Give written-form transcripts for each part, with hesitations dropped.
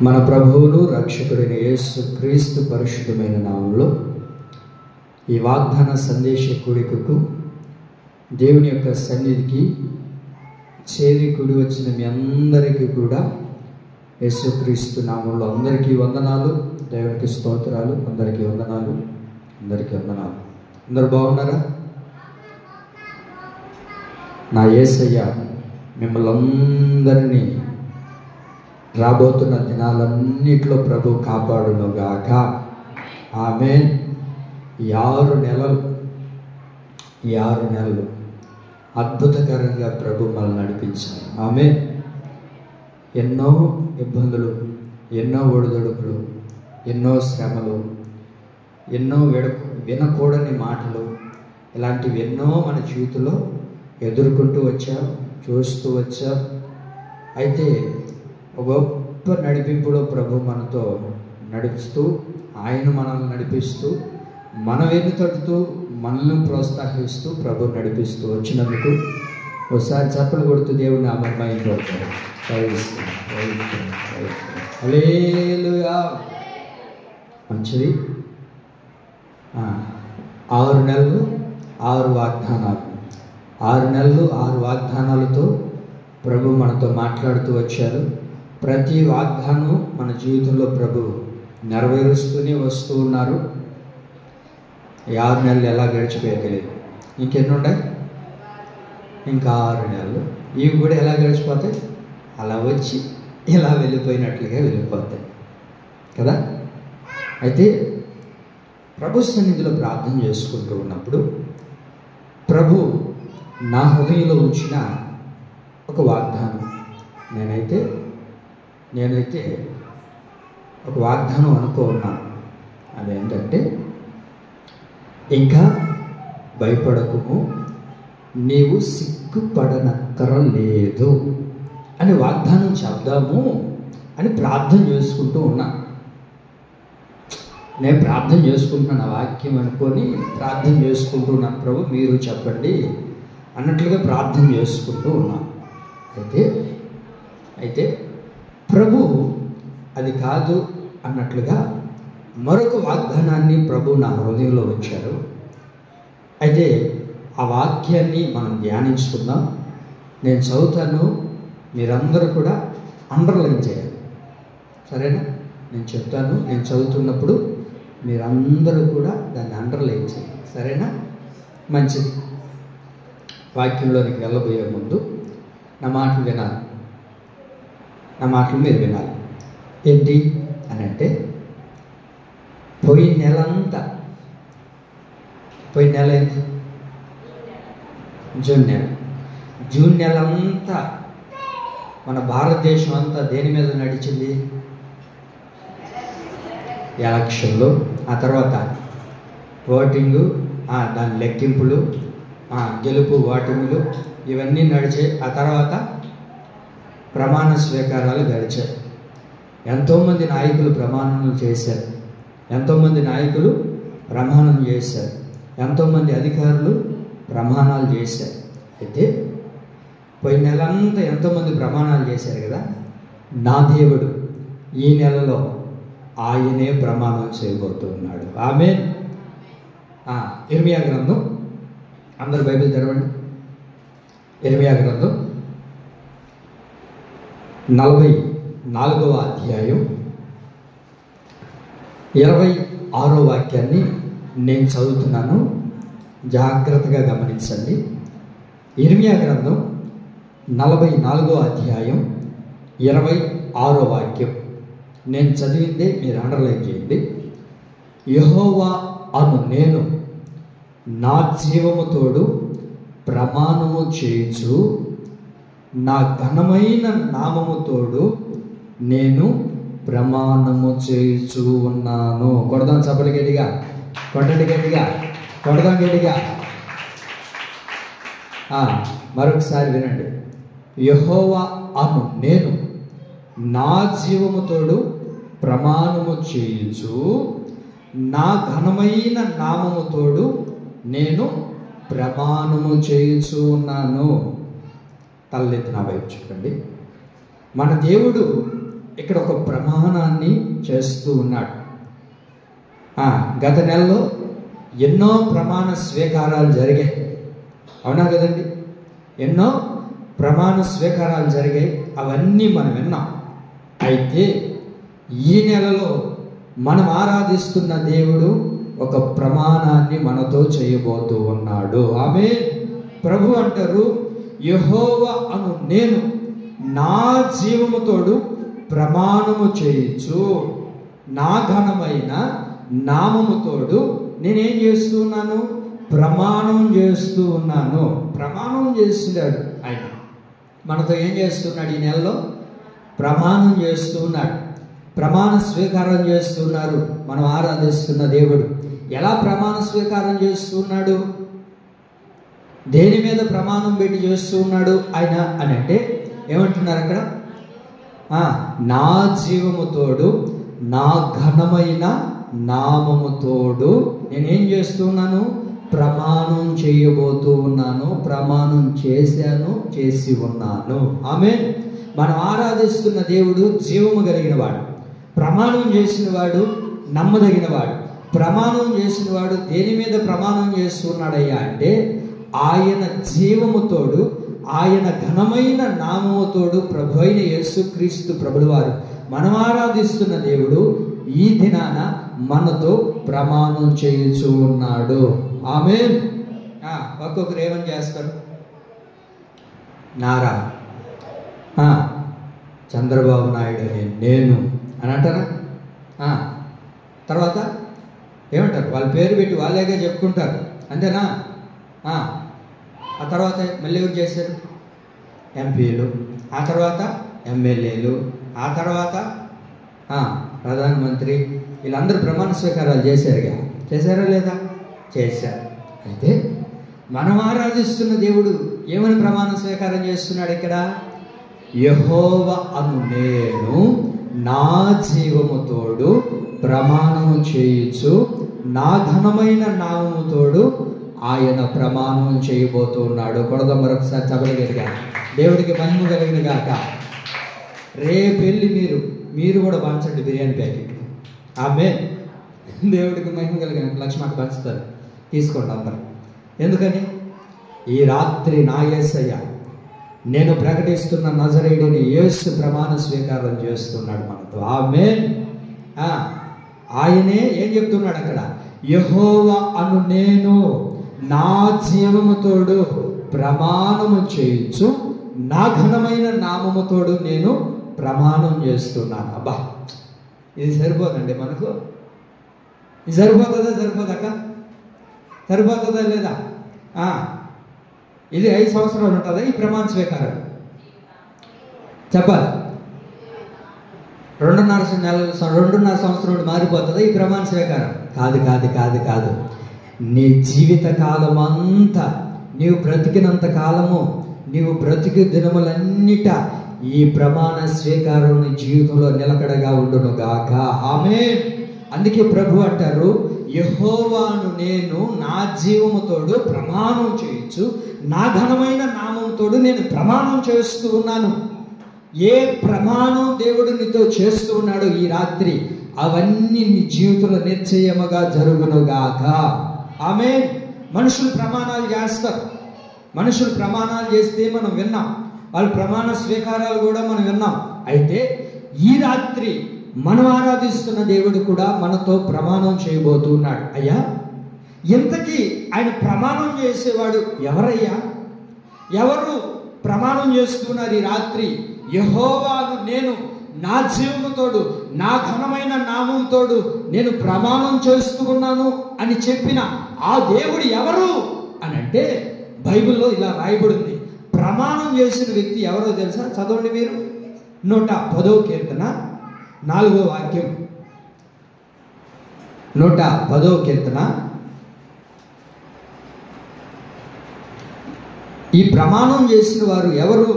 మన ప్రభువును రక్షకుడైన యేసుక్రీస్తు పరిశుద్ధమైన నామములో ఈ వాగ్దాన సందేశ కూడికకు దేవుని యొక్క సన్నిధికి చేరి కూడి వచ్చిన మీ అందరికీ కూడా యేసుక్రీస్తు నామములో అందరికీ వందనాలు. దేవునికి స్తోత్రాలు. అందరికీ వందనాలు. అందరూ బాగున్నారా? నా యేసయ్య మిమ్మల్ని అందరినీ రాబోతున్న దినాలన్నిట్లో ప్రభు కాపాడునుగాక. ఆమేన్. ఈ 6 నెలలు అద్భుతకరంగా ప్రభు మనల్ని నడిపించాలి. ఆమేన్. ఎన్నో ఇబ్బందులు, ఎన్నో ఒడిదొడుకులు, ఎన్నో శ్రమలు, ఎన్నో వినకూడని మాటలు, ఇలాంటివి ఎన్నో మన జీవితంలో ఎదుర్కొంటూ వచ్చాం, చూస్తూ వచ్చాం. అయితే గొప్ప నడిపింపులో ప్రభు మనతో నడిపిస్తూ, ఆయన మనల్ని నడిపిస్తూ, మన వెన్ను తట్టుతూ, మనల్ని ప్రోత్సహిస్తూ ప్రభు నడిపిస్తూ వచ్చినందుకు ఒకసారి చప్పలు కొడుతూ దేవుని నామమహిమ పడతారు. హల్లెలూయా. మంచిది. 6 నెలలు 6 వాగ్దానాలు. 6 నెలలు 6 వాగ్దానాలతో ప్రభు మనతో మాట్లాడుతూ వచ్చారు. ప్రతి వాగ్దానం మన జీవితంలో ప్రభు నెరవేరుస్తూనే వస్తూ ఉన్నారు. 6 నెలలు ఎలా గడిచిపోయా తెలియదు. ఇంకెన్ని ఉన్నాయి? ఇంకా 6 నెలలు. ఇవి కూడా ఎలా గడిచిపోతాయి? అలా వచ్చి ఇలా వెళ్ళిపోయినట్లుగా వెళ్ళిపోతాయి కదా. అయితే ప్రభు సన్నిధిలో ప్రార్థన చేసుకుంటూ ఉన్నప్పుడు ప్రభు నా హృదయంలో ఉంచిన ఒక వాగ్దానం, నేనైతే ఒక వాగ్దానం అనుకున్నాను. అదేంటంటే, ఇంకా భయపడకుము, నీవు సిగ్గుపడనక్కరలేదు అని వాగ్దానం చెప్దాము అని ప్రార్థన చేసుకుంటూ ఉన్నా. నేను ప్రార్థన చేసుకుంటున్నాను, ఆ వాక్యం అనుకొని ప్రార్థన చేసుకుంటూ ఉన్నాను. ప్రభు మీరు చెప్పండి అన్నట్లుగా ప్రార్థన చేసుకుంటూ ఉన్నాను. అయితే ప్రభు అది కాదు అన్నట్లుగా మరొక వాగ్దానాన్ని ప్రభు నా హృదయంలో ఉంచారు. అయితే ఆ వాక్యాన్ని మనం ధ్యానించుకుందాం. నేను చదువుతాను, మీరందరూ కూడా అండర్లైన్ చేయాలి. సరేనా? నేను చెప్తాను, నేను చదువుతున్నప్పుడు మీరందరూ కూడా దాన్ని అండర్లైన్ చేయాలి. సరేనా? మంచిది. వాక్యంలోనికి వెళ్ళబోయే ముందు నా మాటలు వినాలి, నా మాటలు మీరు వినాలి. ఏంటి అని అంటే, పోయిన నెల ఏంటి? జూన్ నెల అంతా మన భారతదేశం అంతా దేని మీద నడిచింది? ఎలక్షన్లు, ఆ తర్వాత ఓటింగు, దాని లెక్కింపులు, గెలుపు ఓటములు, ఇవన్నీ నడిచాయి. ఆ తర్వాత ప్రమాణ స్వీకారాలు గడిచాయి. ఎంతోమంది నాయకులు ప్రమాణాలు చేశారు, ఎంతోమంది నాయకులు ప్రమాణం చేశారు, ఎంతోమంది అధికారులు ప్రమాణాలు చేశారు. అయితే పోయిన నెలంతా ఎంతోమంది ప్రమాణాలు చేశారు కదా. నా దేవుడు ఈ నెలలో ఆయనే ప్రమాణం చేయబోతున్నాడు. ఆమేన్. ఇర్మియా గ్రంథం, అందరు బైబిల్ తెరవండి. ఇర్మియా గ్రంథం 44వ అధ్యాయం 26వ వాక్యాన్ని నేను చదువుతున్నాను. జాగ్రత్తగా గమనించండి. ఇర్మియా గ్రంథం 44వ అధ్యాయం 26వ వాక్యం నేను చదివిందే మీరు అండర్లైన్ చేయండి. యెహోవా అను నేను నా జీవము తోడు ప్రమాణము చేయుచు, నా ఘనమైన నామము తోడు నేను ప్రమాణము చేయుచు ఉన్నాను. కొడదాం చప్పలు గట్టిగా, కొట్టండి గట్టిగా, కొడదాం గట్టిగా. మరొకసారి వినండి. యెహోవా అను నేను నా జీవము తోడు ప్రమాణము చేయుచు, నా ఘనమైన నామము తోడు నేను ప్రమాణము చేయుచు ఉన్నాను. తలెత్తి నా వైపు చూడండి. మన దేవుడు ఇక్కడ ఒక ప్రమాణాన్ని చేస్తూ ఉన్నాడు. గత నెలలో ఎన్నో ప్రమాణ స్వీకారాలు జరిగాయి, అవునా కదండి? ఎన్నో ప్రమాణ స్వీకారాలు జరిగాయి, అవన్నీ మనం విన్నాం. అయితే ఈ నెలలో మనం ఆరాధిస్తున్న దేవుడు ఒక ప్రమాణాన్ని మనతో చేయబోతూ ఉన్నాడు. ఆమేన్. ప్రభు అంటారు, యెహోవా అను నేను నా జీవముతోడు ప్రమాణము చేయించు, నా ఘనమైన నామముతోడు నేనేం చేస్తున్నాను? ప్రమాణం చేస్తూ ఉన్నాను. ప్రమాణం చేస్తున్నాడు ఆయన మనతో. ఏం చేస్తున్నాడు? ఈ నెలలో ప్రమాణం చేస్తూ ఉన్నాడు, ప్రమాణ స్వీకారం చేస్తున్నారు మనం ఆరాధిస్తున్న దేవుడు. ఎలా ప్రమాణ స్వీకారం చేస్తున్నాడు? దేని మీద ప్రమాణం పెట్టి చేస్తూ ఉన్నాడు ఆయన అని అంటే ఏమంటున్నారు అక్కడ? నా జీవముతోడు నా ఘనమైన నామముతోడు నేనేం చేస్తున్నాను? ప్రమాణం చేయబోతూ ఉన్నాను, ప్రమాణం చేశాను, చేసి ఉన్నాను. ఆమేన్. మనం ఆరాధిస్తున్న దేవుడు జీవము కలిగిన వాడు, ప్రమాణం చేసిన వాడు, నమ్మదగిన వాడు. ప్రమాణం చేసిన వాడు దేని మీద ప్రమాణం చేస్తున్నాడయ్యా అంటే ఆయన జీవముతోడు, ఆయన ఘనమైన నామముతోడు ప్రభు అయిన యేసుక్రీస్తు ప్రభుల వారు మనం ఆరాధిస్తున్న దేవుడు ఈ దినాన మనతో ప్రమాణం చేయించు ఉన్నాడు. ఆమేన్. ఒక్కొక్కరు ఏమని చేస్తారు? నారా చంద్రబాబు నాయుడు అని నేను అని అంటారా? తర్వాత ఏమంటారు? వాళ్ళ పేరు పెట్టి వాళ్ళేగా చెప్పుకుంటారు, అంతేనా? ఆ తర్వాత మళ్ళీ ఎవరు చేశారు? ఎంపీలు, ఆ తర్వాత ఎమ్మెల్యేలు, ఆ తర్వాత ప్రధానమంత్రి, వీళ్ళందరూ ప్రమాణ స్వీకారాలు చేశారుగా. చేశారా లేదా? చేశారు. అయితే మనం ఆరాధిస్తున్న దేవుడు ఏమని ప్రమాణ స్వీకారం చేస్తున్నాడు ఇక్కడ? యెహోవా అను నేను నా జీవముతోడు ప్రమాణము చేయించు, నా ఘనమైన నామముతోడు ఆయన ప్రమాణం చేయబోతున్నాడు. కొడదాం మరొకసారి చదవగలిగా. దేవుడికి మహిమ కలిగిన గాక. రేపు వెళ్ళి మీరు కూడా పంచండి బిర్యానీ ప్యాకెట్. ఆమేన్. దేవుడికి మహిమ కలిగిన లక్ష్మణ్ పంచుతారు, తీసుకోండి అందరూ. ఎందుకని? ఈ రాత్రి నా యేసయ్య నేను ప్రకటిస్తున్న నజరేయుడిని యేసు ప్రమాణ స్వీకారం చేస్తున్నాడు మనతో. ఆమేన్. ఆయనే ఏం చెప్తున్నాడు అక్కడ? యెహోవా అను నేను నా జీవముతోడు ప్రమాణము చేయించు, నా ఘనమైన నామముతోడు నేను ప్రమాణం చేస్తున్నాను. అబ్బా, ఇది సరిపోదండి మనకు? ఇది సరిపోతుందా? సరిపోదాక సరిపోతుందా లేదా? ఇది 5 సంవత్సరాలు ఉంటుందా ఈ ప్రమాణ స్వీకారం? చెప్పాలి. 2.5 సంవత్సరం మారిపోతుందా ఈ ప్రమాణ స్వీకారం? కాదు కాదు కాదు కాదు. నీ జీవిత కాలం అంతా, నీవు బ్రతికినంత కాలము, నీవు బ్రతికి దినములన్నిట ఈ ప్రమాణ స్వీకారం నీ జీవితంలో నిలకడగా ఉండును గాక. ఆమేన్. అందుకే ప్రభు అంటారు, యెహోవాను నేను నా జీవముతోడు ప్రమాణం చేయించు, నా ఘనమైన నామముతోడు నేను ప్రమాణం చేస్తూ ఉన్నాను. ఏ ప్రమాణం దేవుడు నీతో చేస్తూ ఉన్నాడు ఈ రాత్రి, అవన్నీ నీ జీవితంలో నిశ్చయముగా జరుగునుగాక. ఆమేన్. మనుషులు ప్రమాణాలు చేస్తారు, మనుషులు ప్రమాణాలు చేస్తే మనం విన్నాం, వాళ్ళ ప్రమాణ స్వీకారాలు కూడా మనం విన్నాం. అయితే ఈ రాత్రి మనం ఆరాధిస్తున్న దేవుడు కూడా మనతో ప్రమాణం చేయబోతున్నాడు. అయ్యా, ఇంతకీ ఆయన ప్రమాణం చేసేవాడు ఎవరయ్యా? ఎవరు ప్రమాణం చేస్తున్నారు ఈ రాత్రి? యెహోవాను నేను నా జీవముతోడు, నా ఘనమైన నామముతోడు నేను ప్రమాణం చేస్తూ ఉన్నాను అని చెప్పిన ఆ దేవుడు ఎవరు అని అంటే బైబిల్లో ఇలా రాయబడింది. ప్రమాణం చేసిన వ్యక్తి ఎవరో తెలుసా? చదవండి మీరు. 110వ కీర్తన 4వ వాక్యం. 110వ కీర్తన. ఈ ప్రమాణం చేసిన వారు ఎవరు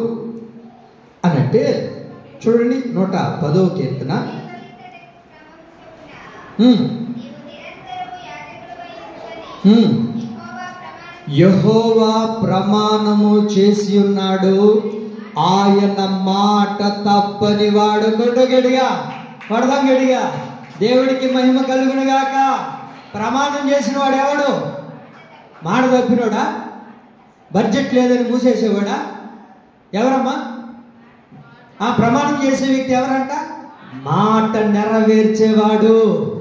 అని అంటే చూడండి, 110వ కీర్తన. యెహోవా ప్రమాణము చేసి ఉన్నాడు, ఆయన మాట తప్పని వాడు. గట్టిగా పడదాం గట్టిగా. దేవుడికి మహిమ కలుగునుగాక. ప్రమాణం చేసిన వాడు ఎవడు? మాట తప్పినోడా? బడ్జెట్ లేదని మూసేసేవాడా? ఎవరమ్మా? ప్రమాణం చేసే వ్యక్తి ఎవరంట? మాట నెరవేర్చేవాడు.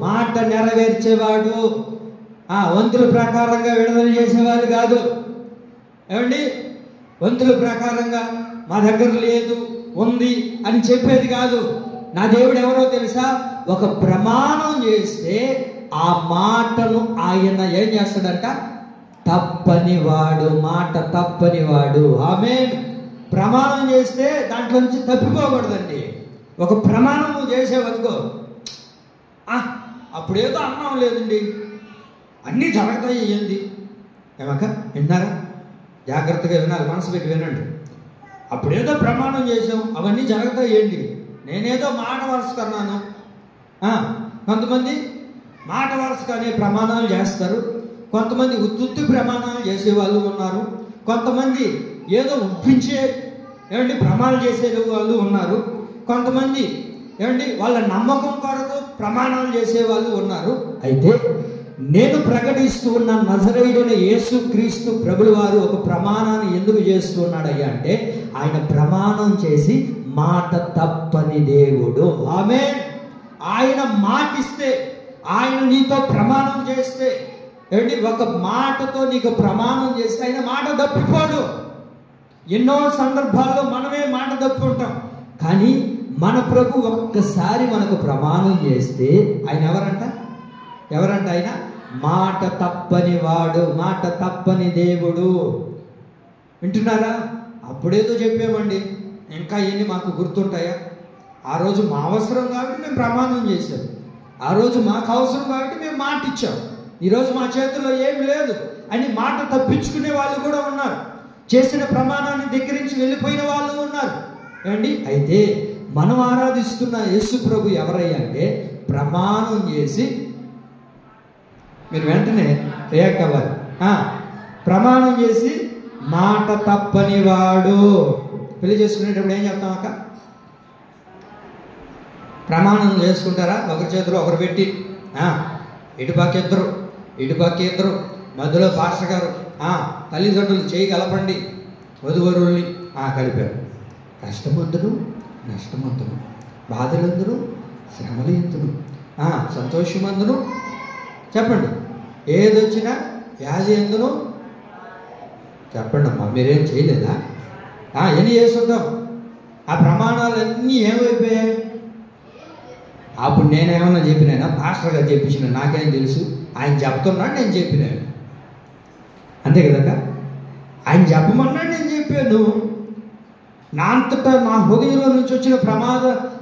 మాట నెరవేర్చేవాడు. వంతుల ప్రకారంగా విడుదల చేసేవాళ్ళు కాదు. ఏమండి? వంతుల ప్రకారంగా మా దగ్గర లేదు, ఉంది అని చెప్పేది కాదు. నా దేవుడు ఎవరో తెలుసా? ఒక ప్రమాణం చేస్తే ఆ మాటను ఆయన ఏం చేస్తాడంట? తప్పనివాడు. మాట తప్పనివాడు. ఆమేన్. ప్రమాణం చేస్తే దాంట్లో నుంచి తప్పిపోకూడదండి. ఒక ప్రమాణం చేసేవనుకో, అప్పుడేదో అన్నం లేదండి, అన్నీ జరుగుతాయి ఏంది? ఏమక్క విన్నారా? జాగ్రత్తగా వినాలి, మనసు పెట్టి వినండి. అప్పుడేదో ప్రమాణం చేసాం, అవన్నీ జరుగుతాయి ఏంటి? నేనేదో మాట వరుసకన్నాను. కొంతమంది మాట వరుసకనే ప్రమాణాలు చేస్తారు. కొంతమంది ఉత్తుత్తి ప్రమాణాలు చేసేవాళ్ళు ఉన్నారు. కొంతమంది ఏదో ఒప్పించే ప్రమాణాలు చేసే వాళ్ళు ఉన్నారు. కొంతమంది వాళ్ళ నమ్మకం కొరకు ప్రమాణాలు చేసేవాళ్ళు ఉన్నారు. అయితే నేను ప్రకటిస్తూ ఉన్న నజరేయుడైన యేసుక్రీస్తు ప్రభుల వారు ఒక ప్రమాణాన్ని ఎందుకు చేస్తూ ఉన్నాడయ్యా అంటే, ఆయన ప్రమాణం చేసి మాట తప్పని దేవుడు. ఆమేన్. ఆయన మాటిస్తే, ఆయన నీతో ప్రమాణం చేస్తే, ఒక మాటతో నీకు ప్రమాణం చేస్తే ఆయన మాట తప్పిపోడు. ఎన్నో సందర్భాల్లో మనమే మాట తప్పి ఉంటాం. కానీ మన ప్రభు ఒక్కసారి మనకు ప్రమాణం చేస్తే ఆయన ఎవరంట? ఆయన మాట తప్పని వాడు, మాట తప్పని దేవుడు. వింటున్నారా? అప్పుడేదో చెప్పామండి, ఇంకా ఎన్ని మాకు గుర్తుంటాయా? ఆ రోజు మా అవసరం కాబట్టి మేము ప్రమాణం చేశాం. ఆ రోజు మాకు అవసరం కాబట్టి మేము మాట ఇచ్చాం. ఈరోజు మా చేతుల్లో ఏమి లేదు అని మాట తప్పించుకునే వాళ్ళు కూడా ఉన్నారు. చేసిన ప్రమాణాన్ని ధిక్కరించి వెళ్ళిపోయిన వాళ్ళు ఉన్నారు. ఏమండి? అయితే మనం ఆరాధిస్తున్న యేసు ప్రభు ఎవరయ్యా అంటే, ప్రమాణం చేసి, మీరు వెంటనే రియాక్ట్ అవ్వాలి. ప్రమాణం చేసి మాట తప్పని వాడు. పెళ్లి చేసుకునేటప్పుడు ఏం చెప్తాం అక్క? ప్రమాణం చేసుకుంటారా? ఒకరి చేతిలో ఒకరు పెట్టి, ఇటుపక్క ఇద్దరు, మధ్యలో పాస్టర్ గారు, తల్లిదండ్రులు చేయి కలపండి, వధువరుల్ని కలిపారు. కష్టమందును, నష్టమందును, బాధలందును, శ్రమలు ఎందును, సంతోషమందును, చెప్పండి, ఏదొచ్చినా వ్యాధి ఎందును, చెప్పండి అమ్మా. మీరేం చేయలేదా? ఎన్ని చేస్తుంటాం? ఆ ప్రమాణాలన్నీ ఏమైపోయాయి? అప్పుడు నేనేమన్నా చెప్పినానా? పాస్టర్ గారు చెప్పించిన నాకేం తెలుసు? ఆయన చెప్తున్నాడు, నేను చెప్పినాను. అంతే కదా? ఆయన చెప్పమన్నాడు, నేను చెప్పాను. నా అంతటా నా హృదయంలో నుంచి వచ్చిన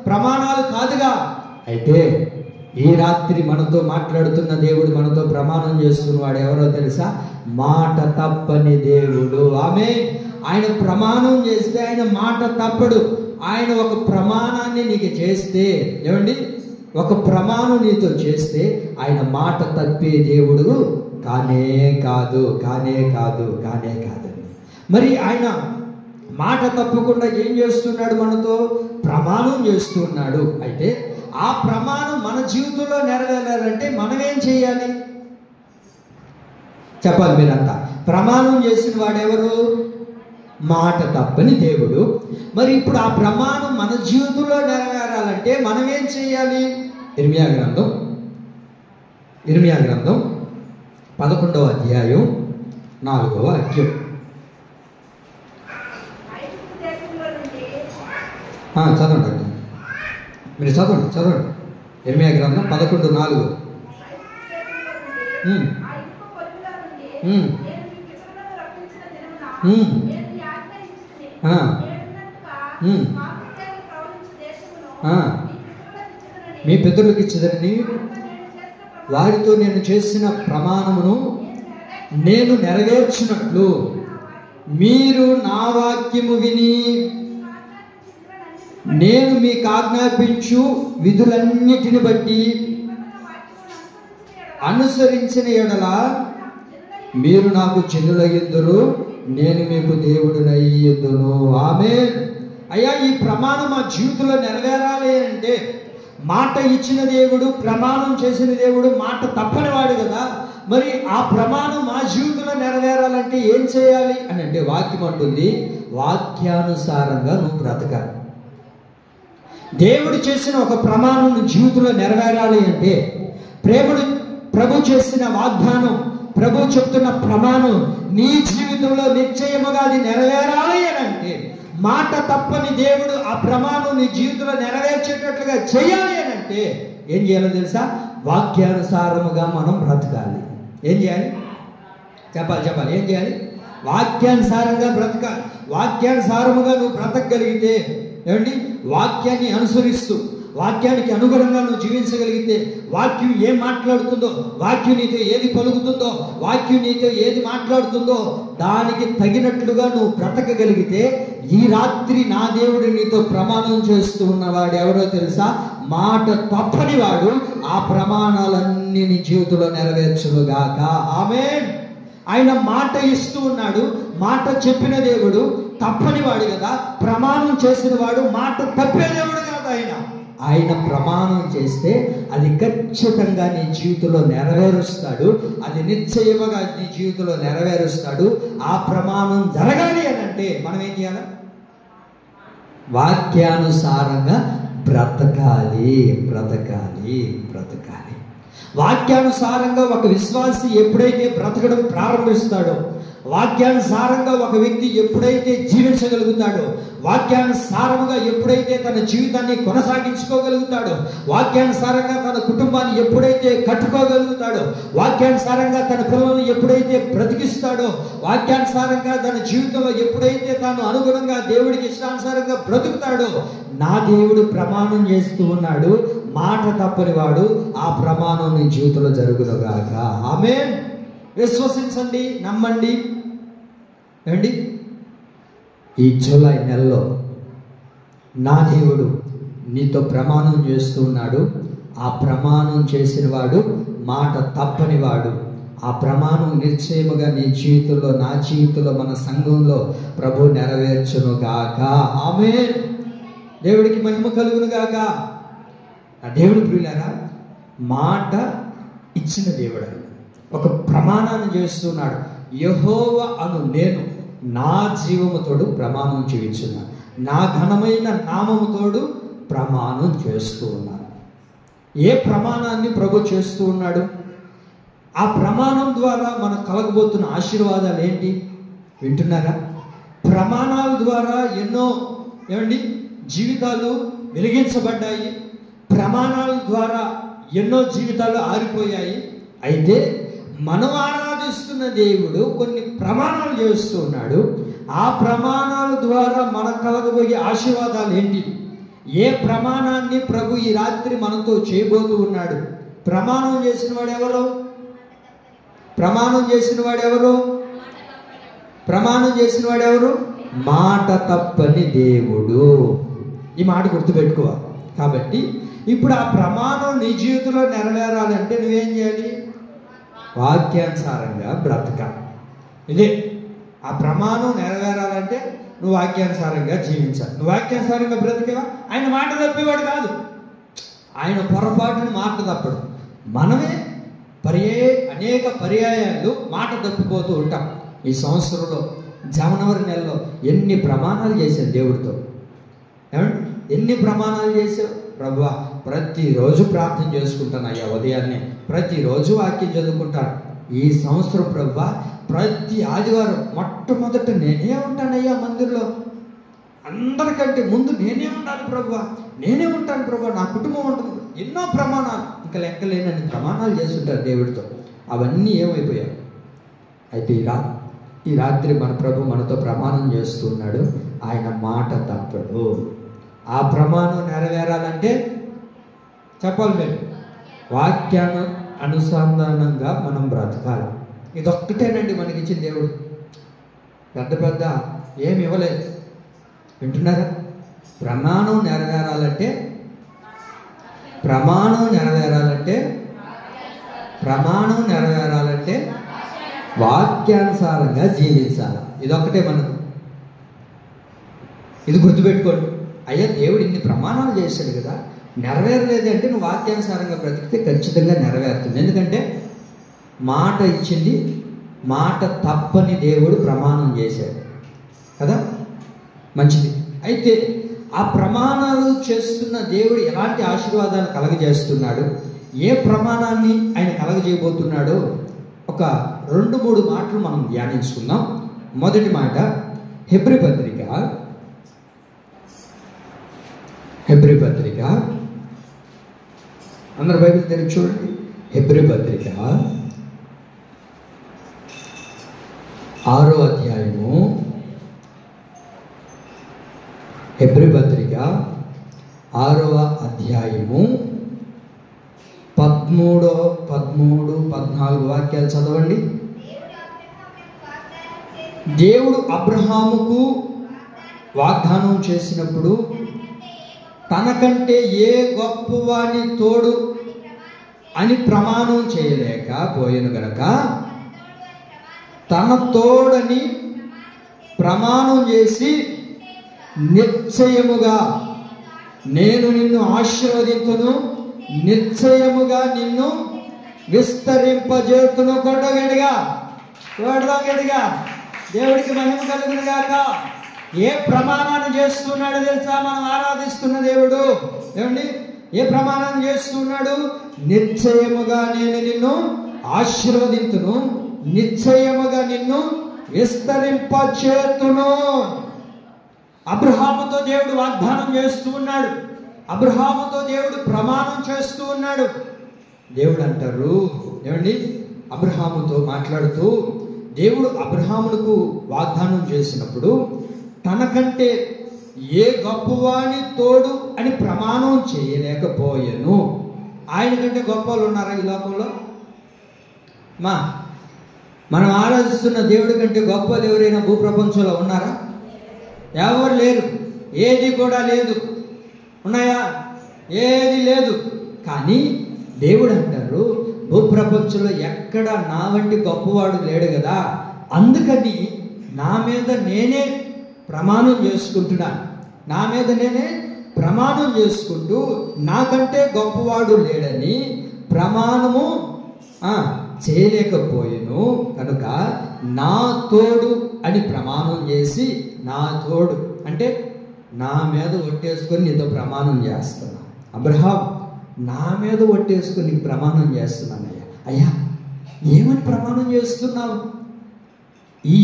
ప్రమాణాలు కాదుగా. అయితే ఈ రాత్రి మనతో మాట్లాడుతున్న దేవుడు, మనతో ప్రమాణం చేస్తున్నవాడు ఎవరో తెలుసా? మాట తప్పని దేవుడు. ఆమేన్. ఆయన ప్రమాణం చేస్తే ఆయన మాట తప్పడు. ఆయన ఒక ప్రమాణాన్ని నీకు చేస్తే, ఏమండి, ఒక ప్రమాణం నీతో చేస్తే ఆయన మాట తప్పే దేవుడు కానే కాదండి. మరి ఆయన మాట తప్పకుండా ఏం చేస్తున్నాడు? మనతో ప్రమాణం చేస్తున్నాడు. అయితే ఆ ప్రమాణం మన జీవితంలో నెరవేరాలంటే మనం ఏం చేయాలి? చెప్పాలి మీరంతా. ప్రమాణం చేసిన వాడెవరు? మాట తప్పని దేవుడు. మరి ఇప్పుడు ఆ ప్రమాణం మన జీవితంలో నెరవేరాలంటే మనం ఏం చేయాలి? ఇర్మియా గ్రంథం 11వ అధ్యాయం 4వ వాక్యం. చదవండి, మీరు చదవండి. ఇర్మియా గ్రంథం 11:4. మీ పితరులకు ఇచ్చదని వారితో నేను చేసిన ప్రమాణమును నేను నెరవేర్చినట్లు మీరు నా వాక్యము విని నేను మీకు ఆజ్ఞాపించు విధులన్నిటిని బట్టి అనుసరించిన ఎడల మీరు నాకు జనులయ్యుందురు, నేను మీకు దేవుడినయ్యుందును. ఆమేన్. అయ్యా ఈ ప్రమాణం మా జీవితంలో నెరవేరాలి అంటే, మాట ఇచ్చిన దేవుడు, ప్రమాణం చేసిన దేవుడు మాట తప్పని వాడు కదా, మరి ఆ ప్రమాణం మా జీవితంలో నెరవేరాలంటే ఏం చేయాలి అని అంటే వాక్యం అంటుంది, వాక్యానుసారంగా నువ్వు బ్రతకాలి. దేవుడు చేసిన ఒక ప్రమాణం నీ జీవితంలో నెరవేరాలి అంటే, ప్రభు చేసిన వాగ్దానం, ప్రభు చెప్తున్న ప్రమాణం నీ జీవితంలో నిశ్చయముగా అది నెరవేరాలి అని అంటే, మాట తప్పని దేవుడు ఆ ప్రమాణం నీ జీవితంలో నెరవేర్చేటట్లుగా చేయాలి అని అంటే ఏం చేయాలో తెలుసా? వాక్యానుసారముగా మనం బ్రతకాలి. ఏం చేయాలి? చెప్పాలి. ఏం చేయాలి? వాక్యానుసారంగా బ్రతకాలి. వాక్యానుసారముగా నువ్వు బ్రతకగలిగితే, ఏమండి, వాక్యాన్ని అనుసరిస్తూ వాక్యానికి అనుగుణంగా నువ్వు జీవించగలిగితే, వాక్యం ఏం మాట్లాడుతుందో, వాక్యం నీతో ఏది పలుకుతుందో, వాక్యం నీతో ఏది మాట్లాడుతుందో దానికి తగినట్లుగా నువ్వు బ్రతకగలిగితే, ఈ రాత్రి నా దేవుడు నీతో ప్రమాణం చేస్తూ ఉన్నవాడు ఎవరో తెలుసా? మాట తప్పని వాడు. ఆ ప్రమాణాలన్నీ నీ జీవితంలో నెరవేర్చునుగాక. ఆమేన్. ఆయన మాట ఇస్తూ ఉన్నాడు. మాట చెప్పిన దేవుడు తప్పని వాడు కదా. ప్రమాణం చేసిన వాడు మాట తప్పే దేవుడు కాదు. ఆయన ప్రమాణం చేస్తే అది ఖచ్చితంగా నీ జీవితంలో నెరవేరుస్తాడు. అది నిశ్చయముగా నీ జీవితంలో నెరవేరుస్తాడు. ఆ ప్రమాణం జరగాలి అని అంటే మనం ఏం చేయాలి? వాక్యానుసారంగా బ్రతకాలి. వాక్యానుసారంగా ఒక విశ్వాసి ఎప్పుడైతే బ్రతకడం ప్రారంభిస్తాడో, వాక్యానుసారంగా ఒక వ్యక్తి ఎప్పుడైతే జీవించగలుగుతాడో, వాక్యానుసారంగా ఎప్పుడైతే తన జీవితాన్ని కొనసాగించుకోగలుగుతాడో, వాక్యానుసారంగా తన కుటుంబాన్ని ఎప్పుడైతే కట్టుకోగలుగుతాడో, వాక్యానుసారంగా తన పిల్లల్ని ఎప్పుడైతే బ్రతికిస్తాడో, వాక్యానుసారంగా తన జీవితంలో ఎప్పుడైతే తాను అనుగుణంగా దేవుడికి ఇష్టానుసారంగా బ్రతుకుతాడో, నా దేవుడు ప్రమాణం చేస్తూ ఉన్నాడు, మాట తప్పని వాడు, ఆ ప్రమాణం నీ జీవితంలో జరుగునుగాక. ఆమేన్. విశ్వసించండి, నమ్మండి. ఏమండి, ఈ జూలై నెలలో నా దేవుడు నీతో ప్రమాణం చేస్తూ ఉన్నాడు. ఆ ప్రమాణం చేసిన వాడు మాట తప్పని వాడు. ఆ ప్రమాణం నిశ్చయముగా నీ జీవితంలో, నా జీవితంలో, మన సంఘంలో ప్రభు నెరవేర్చును గాక. ఆమేన్. దేవుడికి మహిమ కలుగును గాక. ఆ దేవుడు ప్రియులారా, మాట ఇచ్చిన దేవుడు ఆయన ఒక ప్రమాణాన్ని చేస్తున్నాడు. యెహోవా అను నేను నా జీవముతోడు ప్రమాణం చేయించున్నాను, నా ఘనమైన నామముతోడు ప్రమాణం చేస్తూ ఉన్నాను. ఏ ప్రమాణాన్ని ప్రభు చేస్తూ ఉన్నాడు? ఆ ప్రమాణం ద్వారా మనకు కలగబోతున్న ఆశీర్వాదాలు ఏంటి వింటున్నారా? ప్రమాణాల ద్వారా ఎన్నో జీవితాలు వెలిగించబడ్డాయి. ప్రమాణాల ద్వారా ఎన్నో జీవితాలు ఆరిపోయాయి. అయితే మనం ఆరాధిస్తున్న దేవుడు కొన్ని ప్రమాణాలు చేస్తూ ఉన్నాడు. ఆ ప్రమాణాల ద్వారా మనకు కలగబోయే ఆశీర్వాదాలు ఏంటి? ఏ ప్రమాణాన్ని ప్రభు ఈ రాత్రి మనతో చేయబోతూ ఉన్నాడు? ప్రమాణం చేసిన వాడు ఎవరు? ప్రమాణం చేసిన వాడు ఎవరు? మాట తప్పని దేవుడు. ఈ మాట గుర్తుపెట్టుకోవాలి. కాబట్టి ఇప్పుడు ఆ ప్రమాణం నీ జీవితంలో నెరవేరాలంటే నువ్వేం చేయాలి? వాక్యానుసారంగా బ్రతకాలి. ఇదే ఆ ప్రమాణం నెరవేరాలంటే నువ్వు వాక్యానుసారంగా జీవించాలి. నువ్వు వాక్యానుసారంగా బ్రతికేవా? ఆయన మాట తప్పేవాడు కాదు. ఆయన పొరపాటును మాట తప్పడు. మనమే అనేక పర్యాయాలు మాట తప్పిపోతూ ఉంటాం. ఈ సంవత్సరంలో జనవరి నెలలో ఎన్ని ప్రమాణాలు చేశాను దేవుడితో. ఏమండి, ఎన్ని ప్రమాణాలు చేశావు? ప్రభువా, ప్రతిరోజు ప్రార్థన చేసుకుంటాను అయ్యా, ఉదయాన్నే ప్రతిరోజు వాక్యం చదువుకుంటాను. ఈ సంవత్సరం ప్రభువా ప్రతి ఆదివారం మొట్టమొదట నేనే ఉంటానయ్యా మందిరంలో, అందరికంటే ముందు నేనే ఉండాలి ప్రభువా, నా కుటుంబం ఉంటుంది. ఎన్నో ప్రమాణాలు, ఇంకా లెక్కలేనని ప్రమాణాలు చేస్తుంటారు దేవుడితో. అవన్నీ ఏమైపోయాయి? అయితే ఈ రాత్రి మన ప్రభు మనతో ప్రమాణం చేస్తున్నాడు. ఆయన మాట తప్పడు. ఆ ప్రమాణం నెరవేరాలంటే చెప్పాలి, మీరు వాక్యాను అనుసంధానంగా మనం బ్రతకాలి. ఇదొక్కటేనండి మనకి ఇచ్చిన దేవుడు. పెద్ద ఏమి ఇవ్వలేదు. వింటున్నారా? ప్రమాణం నెరవేరాలంటే వాక్యానుసారంగా జీవించాలి. ఇదొక్కటే మనకు. ఇది గుర్తుపెట్టుకోండి. అయ్యా దేవుడు ఇన్ని ప్రమాణాలు చేశాడు కదా, నెరవేరలేదు అంటే నువ్వు వాక్యానుసారంగా బ్రతికితే ఖచ్చితంగా నెరవేరుతుంది. ఎందుకంటే మాట ఇచ్చింది, మాట తప్పని దేవుడు ప్రమాణం చేశాడు కదా, మంచిది. అయితే ఆ ప్రమాణాలు చేస్తున్న దేవుడు ఎలాంటి ఆశీర్వాదాలు కలగజేస్తున్నాడు, ఏ ప్రమాణాన్ని ఆయన కలగజేయబోతున్నాడో ఒక 2-3 మాటలు మనం ధ్యానించుకుందాం. మొదటి మాట హెబ్రీ పత్రిక అందరు బైబిల్ తెరిచి చూడండి. హెబ్రీ పత్రిక 6వ అధ్యాయము, హెబ్రీ పత్రిక 6వ అధ్యాయము 13, 14 వాక్యాలు చదవండి. దేవుడు అబ్రహాముకు వాగ్దానం చేసినప్పుడు తనకంటే ఏ గొప్పవాని తోడు అని ప్రమాణం చేయలేకపోయాను గనక తన తోడని ప్రమాణం చేసి నిశ్చయముగా నేను నిన్ను ఆశీర్వదింతును, నిశ్చయముగా నిన్ను విస్తరింపజేతును. కొట్టగడిగా దేవుడికి మహిమ కలుగును గాక. ఏ ప్రమాణాన్ని చేస్తున్నాడు తెలుసా? మనం ఆరాధిస్తున్న దేవుడు ఏమండి ఏ ప్రమాణాన్ని చేస్తున్నాడు? నిశ్చయముగా నేను నిన్ను ఆశీర్వదింతును, నిశ్చయముగా నిన్ను విస్తరింపచేతును. అబ్రహాముతో దేవుడు వాగ్దానం చేస్తూ ఉన్నాడు, అబ్రహాముతో దేవుడు ప్రమాణం చేస్తూ ఉన్నాడు. దేవుడు అంటారు ఏమండి, అబ్రహాముతో మాట్లాడుతూ దేవుడు అబ్రహామునకు వాగ్దానం చేసినప్పుడు తనకంటే ఏ గొప్పవాని తోడు అని ప్రమాణం చేయలేకపోయాను. ఆయన కంటే గొప్ప వాళ్ళు ఉన్నారా ఈ లోకంలో? మనం ఆరాధిస్తున్న దేవుడి కంటే గొప్ప వాళ్ళు ఎవరైనా భూప్రపంచంలో ఉన్నారా? ఎవరు లేరు, ఏది కూడా లేదు. ఉన్నాయా? ఏది లేదు. కానీ దేవుడు అంటారు భూప్రపంచంలో ఎక్కడ నా వంటి గొప్పవాడు లేడు కదా, అందుకని నా మీద నేనే ప్రమాణం చేసుకుంటున్నాను, నా మీద నేనే ప్రమాణం చేసుకుంటూ నాకంటే గొప్పవాడు లేడని ప్రమాణము చేయలేకపోయాను కనుక నా తోడు అని ప్రమాణం చేసి, నా తోడు అంటే నా మీద ఒట్టేసుకొని నీతో ప్రమాణం చేస్తున్నా. అబ్రహాం, నా మీద ఒట్టేసుకొని నీకు ప్రమాణం చేస్తున్నానయ్యా. అయ్యా ఏమని ప్రమాణం చేస్తున్నావు? ఈ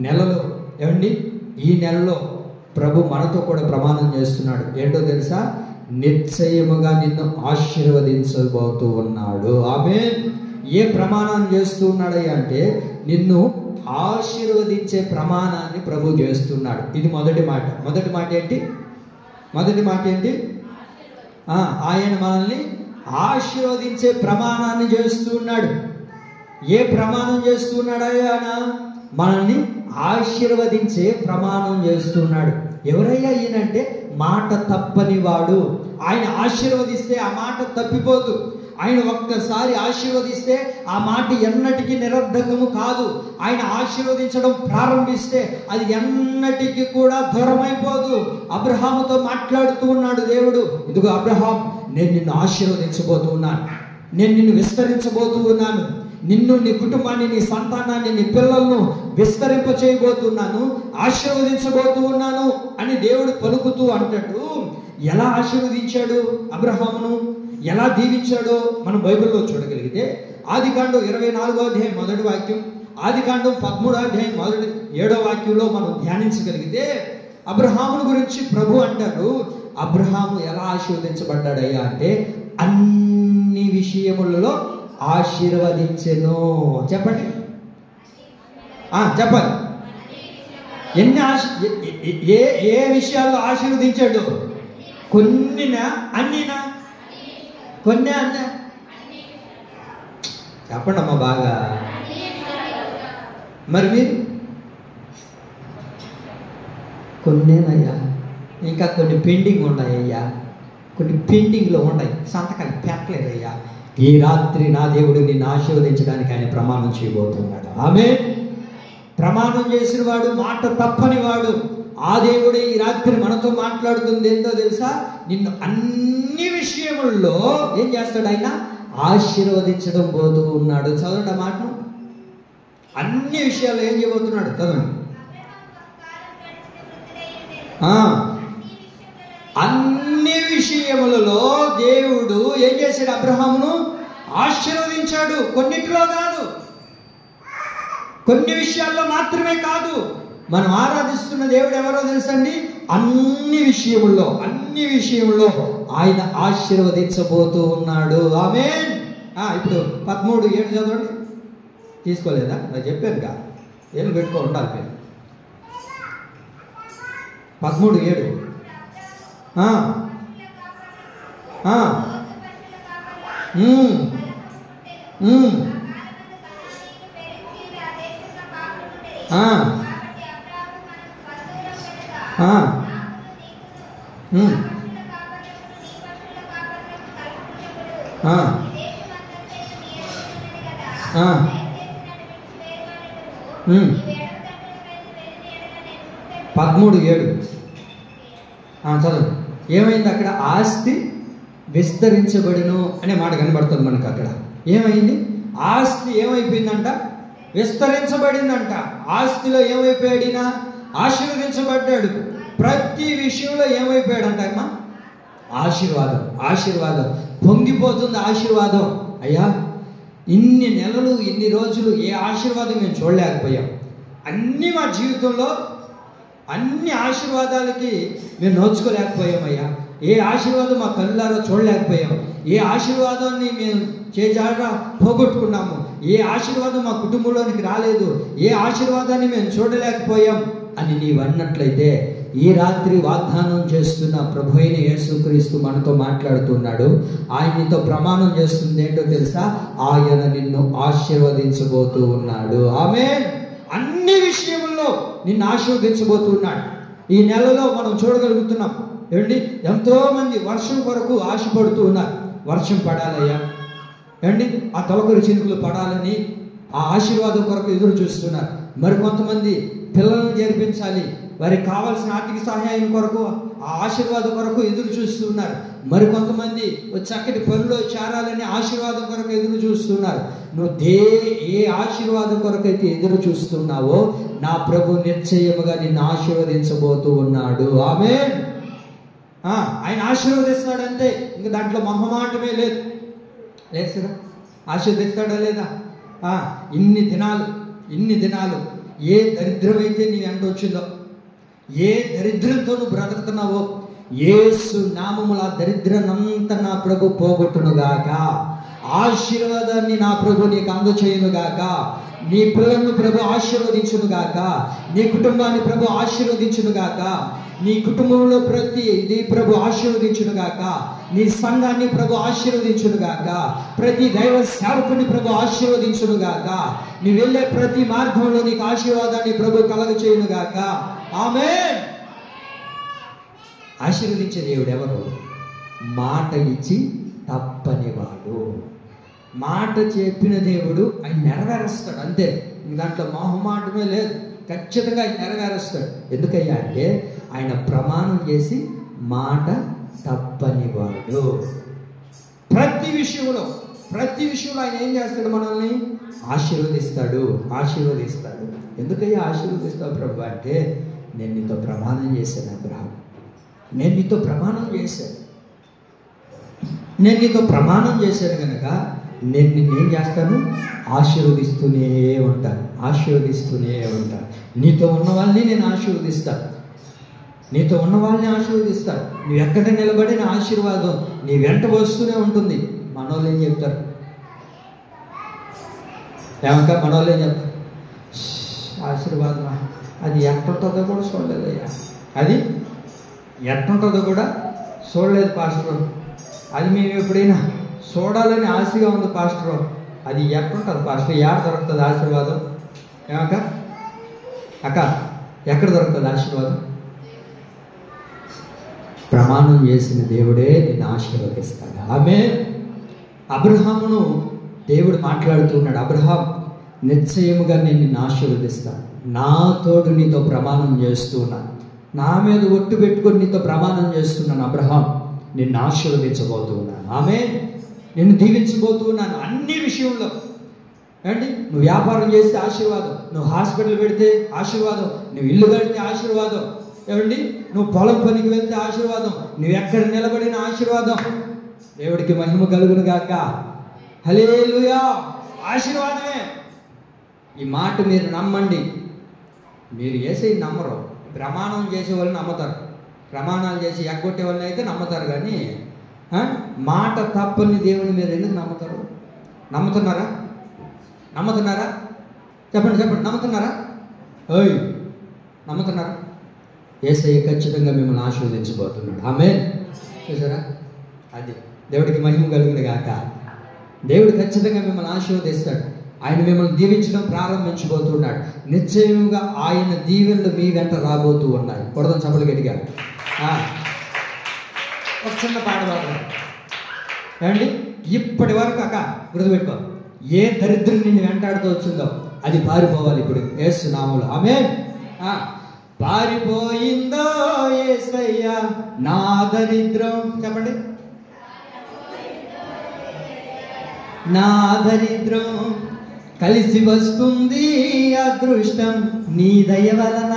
నెలలో ఏమండి, ఈ నెలలో ప్రభు మనతో కూడా ప్రమాణం చేస్తున్నాడు. ఏంటో తెలుసా? నిశ్చయముగా నిన్ను ఆశీర్వదించబోతూ ఉన్నాడు. ఆమేన్. ఏ ప్రమాణాన్ని చేస్తూ ఉన్నాడయ్యా అంటే నిన్ను ఆశీర్వదించే ప్రమాణాన్ని ప్రభు చేస్తున్నాడు. ఇది మొదటి మాట. మొదటి మాట ఏంటి? ఆయన మనల్ని ఆశీర్వదించే ప్రమాణాన్ని చేస్తున్నాడు. ఏ ప్రమాణం చేస్తున్నాడయ్యా? మనల్ని ఆశీర్వదించే ప్రమాణం చేస్తున్నాడు. ఎవరయ్యా ఈయనంటే మాట తప్పని వాడు. ఆయన ఆశీర్వదిస్తే ఆ మాట తప్పిపోదు. ఆయన ఒక్కసారి ఆశీర్వదిస్తే ఆ మాట ఎన్నటికీ నిరర్ధకము కాదు. ఆయన ఆశీర్వదించడం ప్రారంభిస్తే అది ఎన్నటికీ కూడా దూరమైపోదు. అబ్రహాముతో మాట్లాడుతూ ఉన్నాడు దేవుడు. ఇదిగో అబ్రహాం, నేను నిన్ను ఆశీర్వదించబోతూ ఉన్నాను, నేను నిన్ను విస్తరించబోతూ ఉన్నాను, నిన్ను, నీ కుటుంబాన్ని, నీ సంతానాన్ని, నీ పిల్లలను విస్తరింప చేయబోతున్నాను, ఆశీర్వదించబోతూ ఉన్నాను అని దేవుడు పలుకుతూ అంటాడు. ఎలా ఆశీర్వదించాడు అబ్రహామును, ఎలా దీవించాడో మనం బైబిల్లో చూడగలిగితే ఆదికాండం 24వ అధ్యాయం మొదటి వాక్యం, ఆదికాండం 13వ అధ్యాయం 7వ వాక్యంలో మనం ధ్యానించగలిగితే అబ్రహామును గురించి ప్రభు అంటారు, అబ్రహాము ఎలా ఆశీర్వదించబడ్డాడయ్యా అంటే అన్ని విషయములలో ఆశీర్వదించెను. చెప్పండి, చెప్పాలి. ఏ విషయాల్లో ఆశీర్వదించాడు? కొన్నినా, అన్నినా? కొన్నే, అన్నా? చెప్పండి అమ్మా బాగా. మరి మీరు కొన్నేనయ్యా, ఇంకా కొన్ని పెండింగ్ ఉన్నాయ్యా, కొన్ని పెండింగ్లో ఉన్నాయి, సంతకాలు పెట్టలేదయ్యా. ఈ రాత్రి నా దేవుడు నిన్ను ఆశీర్వదించడానికి ఆయన ప్రమాణం చేయబోతున్నాడు. ఆమేన్. ప్రమాణం చేసిన వాడు, మాట తప్పని వాడు, ఆ దేవుడే ఈ రాత్రి మనతో మాట్లాడుతుంది ఏంటో తెలుసా? నిన్ను అన్ని విషయముల్లో ఏం చేస్తాడు? ఆయన ఆశీర్వదించడం పోతూ ఉన్నాడు. చదవండి ఆ మాటను. అన్ని విషయాల్లో ఏం చేయబోతున్నాడు? చదవండి. అన్ని విషయములలో దేవుడు ఏం చేశాడు? అబ్రహామును ఆశీర్వదించాడు. కొన్నిటిలో కాదు, కొన్ని విషయాల్లో మాత్రమే కాదు. మనం ఆరాధిస్తున్న దేవుడు ఎవరో తెలుసండి? అన్ని విషయముల్లో ఆయన ఆశీర్వదించబోతూ ఉన్నాడు. ఆమేన్. ఇప్పుడు 13:7 చదవండి. తీసుకోలేదా? నాకు చెప్పానుగా, ఏం పెట్టుకో ఉండాలి మీరు. 13:7. చదువు. ఏమైంది అక్కడ? ఆస్తి విస్తరించబడును అనే మాట కనబడుతుంది మనకు. అక్కడ ఏమైంది? ఆస్తి ఏమైపోయిందంట? విస్తరించబడిందంట. ఆస్తిలో ఏమైపోయాడినా? ఆశీర్వదించబడ్డాడు. ప్రతి విషయంలో ఏమైపోయాడంట? అమ్మా, ఆశీర్వాదం పొంగిపోతుంది. ఆశీర్వాదం. అయ్యా, ఇన్ని నెలలు ఇన్ని రోజులు ఏ ఆశీర్వాదం మేము చూడలేకపోయాం. అన్నీ మా జీవితంలో అన్ని ఆశీర్వాదాలకి మేము నోచుకోలేకపోయామయ్యా. ఏ ఆశీర్వాదం మా కళ్ళారా చూడలేకపోయాం. ఏ ఆశీర్వాదాన్ని మేము చేజాగా పోగొట్టుకున్నాము. ఏ ఆశీర్వాదం మా కుటుంబంలోనికి రాలేదు. ఏ ఆశీర్వాదాన్ని మేము చూడలేకపోయాం అని నీవన్నట్లయితే ఈ రాత్రి వాగ్దానం చేస్తున్న ప్రభు అయిన యేసుక్రీస్తు మనతో మాట్లాడుతున్నాడు. ఆయనతో ప్రమాణం చేస్తుంది ఏంటో తెలుసా? ఆయన నిన్ను ఆశీర్వదించబోతూ ఉన్నాడు. ఆమేన్. అన్ని విషయంలో నిన్ను ఆశీర్వదించబోతున్నాడు. ఈ నెలలో మనం చూడగలుగుతున్నాం ఏమండి, ఎంతో మంది వర్షం కొరకు ఆశపడుతూ ఉన్నారు. వర్షం పడాలయ్యా ఏమండి, ఆ తొలకరి చినుకులు పడాలని ఆ ఆశీర్వాదం కొరకు ఎదురు చూస్తున్నారు. మరి కొంతమంది పిల్లలను జరిపించాలి, వారికి కావాల్సిన ఆర్థిక సహాయం కొరకు ఆ ఆశీర్వాదం కొరకు ఎదురు చూస్తున్నారు. మరి కొంతమంది చక్కటి పనిలో చేరాలని ఆశీర్వాదం కొరకు ఎదురు చూస్తున్నారు. నువ్వు ఏ ఆశీర్వాదం కొరకైతే ఎదురు చూస్తున్నావో నా ప్రభు నిశ్చయముగా నిన్ను ఆశీర్వదించబోతూ ఉన్నాడు. ఆమేన్. ఆయన ఆశీర్వదిస్తాడంటే ఇంక దాంట్లో మొహమాటమే లేదు. సార్ ఆశీర్వదిస్తాడా లేదా? ఇన్ని దినాలు ఏ దరిద్రమైతే నీ వెంట వచ్చిందో, ఏ దరిద్రంతో నువ్వు బ్రతుకుతున్నావో, యేసు నామముల దరిద్రనంతా నా ప్రభు పోగొట్టునుగాక. ఆశీర్వాదాన్ని నా ప్రభు నీకు అందచేయునుగాక. నీ పిల్లలను ప్రభు ఆశీర్వదించునుగాక. నీ కుటుంబాన్ని ప్రభు ఆశీర్వదించునుగాక. నీ కుటుంబంలో ప్రతి ప్రభు ఆశీర్వదించునుగాక. నీ సంఘాన్ని ప్రభు ఆశీర్వదించునుగాక. ప్రతి దైవ సేవకుని ప్రభు ఆశీర్వదించునుగాక. నీ వెళ్ళే ప్రతి మార్గంలో నీకు ఆశీర్వాదాన్ని ప్రభు కలగచేయునుగాక. ఆమేన్. ఆశీర్వదించే దేవుడు ఎవరు? మాట ఇచ్చి తప్పనివాడు. మాట చెప్పిన దేవుడు ఆయన నెరవేరుస్తాడు. అంతే, దాంట్లో మొహమాటమే లేదు. ఖచ్చితంగా ఆయన నెరవేరుస్తాడు. ఎందుకయ్యా అంటే ఆయన ప్రమాణం చేసి మాట తప్పనివాడు. ప్రతి విషయంలో ఆయన ఏం చేస్తాడు? మనల్ని ఆశీర్వదిస్తాడు. ఎందుకయ్యా ఆశీర్వదిస్తావు ప్రభు అంటే, నేను నీతో ప్రమాణం చేశాను అబ్రహాం, నేను నీతో ప్రమాణం చేశాను కనుక నేను నిన్నేం చేస్తాను? ఆశీర్వదిస్తూనే ఉంటాను. నీతో ఉన్న వాళ్ళని నేను ఆశీర్వదిస్తాను. నువ్వు ఎక్కడ నిలబడిన ఆశీర్వాదం నీ వెంట వస్తూనే ఉంటుంది. మనోళ్ళు ఏం చెప్తారు? మనోళ్ళు ఏం చెప్తారు? ఆశీర్వాదం అది ఎట్టుంటుందో కూడా చూడలేదయ్యా. అది ఎట్టుంటుందో కూడా చూడలేదు పాస్టర్. అది మేము ఎప్పుడైనా చూడాలని ఆశగా ఉంది పాస్టర్. అది ఎట్టుంటుంది పాస్టర్? ఎక్కడ దొరుకుతుంది ఆశీర్వాదం? అక్క ఎక్కడ దొరుకుతుంది ఆశీర్వాదం? ప్రమాణం చేసిన దేవుడే నిన్ను ఆశీర్వదిస్తాడు. ఆమేన్. అబ్రహామును దేవుడు మాట్లాడుతున్నాడు. అబ్రహాం, నిశ్చయముగా నేను నిన్ను ఆశీర్వదిస్తాను. నా తోడు నీతో ప్రమాణం చేస్తున్నాను. నా మీద ఒట్టు పెట్టుకొని నీతో ప్రమాణం చేస్తున్నాను, అబ్రహాం నిన్ను ఆశీర్వదించబోతూ ఉన్నాను, ఆమేన్, నిన్ను దీవించబోతూ ఉన్నాను అన్ని విషయంలో. ఏంటి, నువ్వు వ్యాపారం చేస్తే ఆశీర్వాదం, నువ్వు హాస్పిటల్ పెడితే ఆశీర్వాదం, నువ్వు ఇల్లు కడితే ఆశీర్వాదం, ఏమండి నువ్వు పొలం పనికి వెళ్తే ఆశీర్వాదం, నువ్వు ఎక్కడ నిలబడిన ఆశీర్వాదం. దేవుడికి మహిమ కలుగును గాక. హల్లెలూయా. ఆశీర్వాదమే. ఈ మాట మీరు నమ్మండి. మీరు యేసయ్య నమ్మరు, ప్రమాణం చేసే వాళ్ళని నమ్ముతారు. ప్రమాణాలు చేసి ఎగ్గొట్టే వాళ్ళని అయితే నమ్ముతారు, కానీ మాట తప్పని దేవుని మీరు ఎందుకు నమ్ముతారు? నమ్ముతున్నారా? నమ్ముతున్నారా? చెప్పండి చెప్పండి, నమ్ముతున్నారా? ఓయ్, నమ్ముతున్నారా? యేసయ్య ఖచ్చితంగా మిమ్మల్ని ఆశీర్వదించబోతున్నాడు, ఆమేన్. చూసారా, అది దేవుడికి మహిమ కలుగును గాక. దేవుడు ఖచ్చితంగా మిమ్మల్ని ఆశీర్వదిస్తాడు. ఆయన మిమ్మల్ని దీవించడం ప్రారంభించబోతున్నాడు. నిశ్చయంగా ఆయన దీవెనలు మీ వెంట రాబోతూ ఉన్నాయి. కొడదాం చప్పలు గట్టిగా. ఒక చిన్న పాట పాడదాం ఏమండి. ఇప్పటి వరకు అక్క గుర్తుపెట్టుకో, ఏ దరిద్రం నిన్ను వెంటాడుతూ వచ్చిందో అది పారిపోవాలి ఇప్పుడు యేసు నామములో, ఆమేన్. పారిపోయిందో యేసయ్యా నా దరిద్రం, చెప్పండి, నా దరిద్రం కలిసి వస్తుంది అదృష్టం నీ దయ వలన.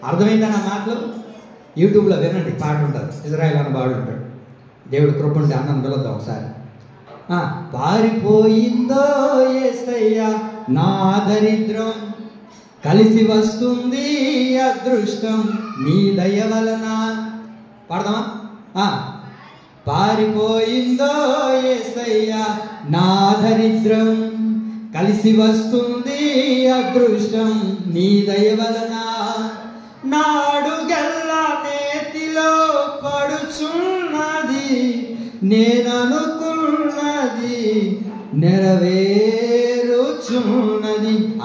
అర్థమైందా నా మాటలు? యూట్యూబ్లో వినండి, పాట ఉంటుంది, ఇజ్రాయెల్ అన్న బాడు ఉంటాడు. దేవుడు కృప ఉంటే అన్నం పిలుద్దాం ఒకసారి. పారిపోయిందో యేసయ్యా నా దరిద్రం కలిసి వస్తుంది అదృష్టం నీ దయ వలన. పాడదామా? పారిపోయిందో యేసయ్యా నా దరిద్రం కలిసి వస్తుంది అదృష్టం నీ దయ వలన. నాడుగల్లా నేతిలో పడుచున్నది నేననుకున్నది నెరవేరుచున్నది.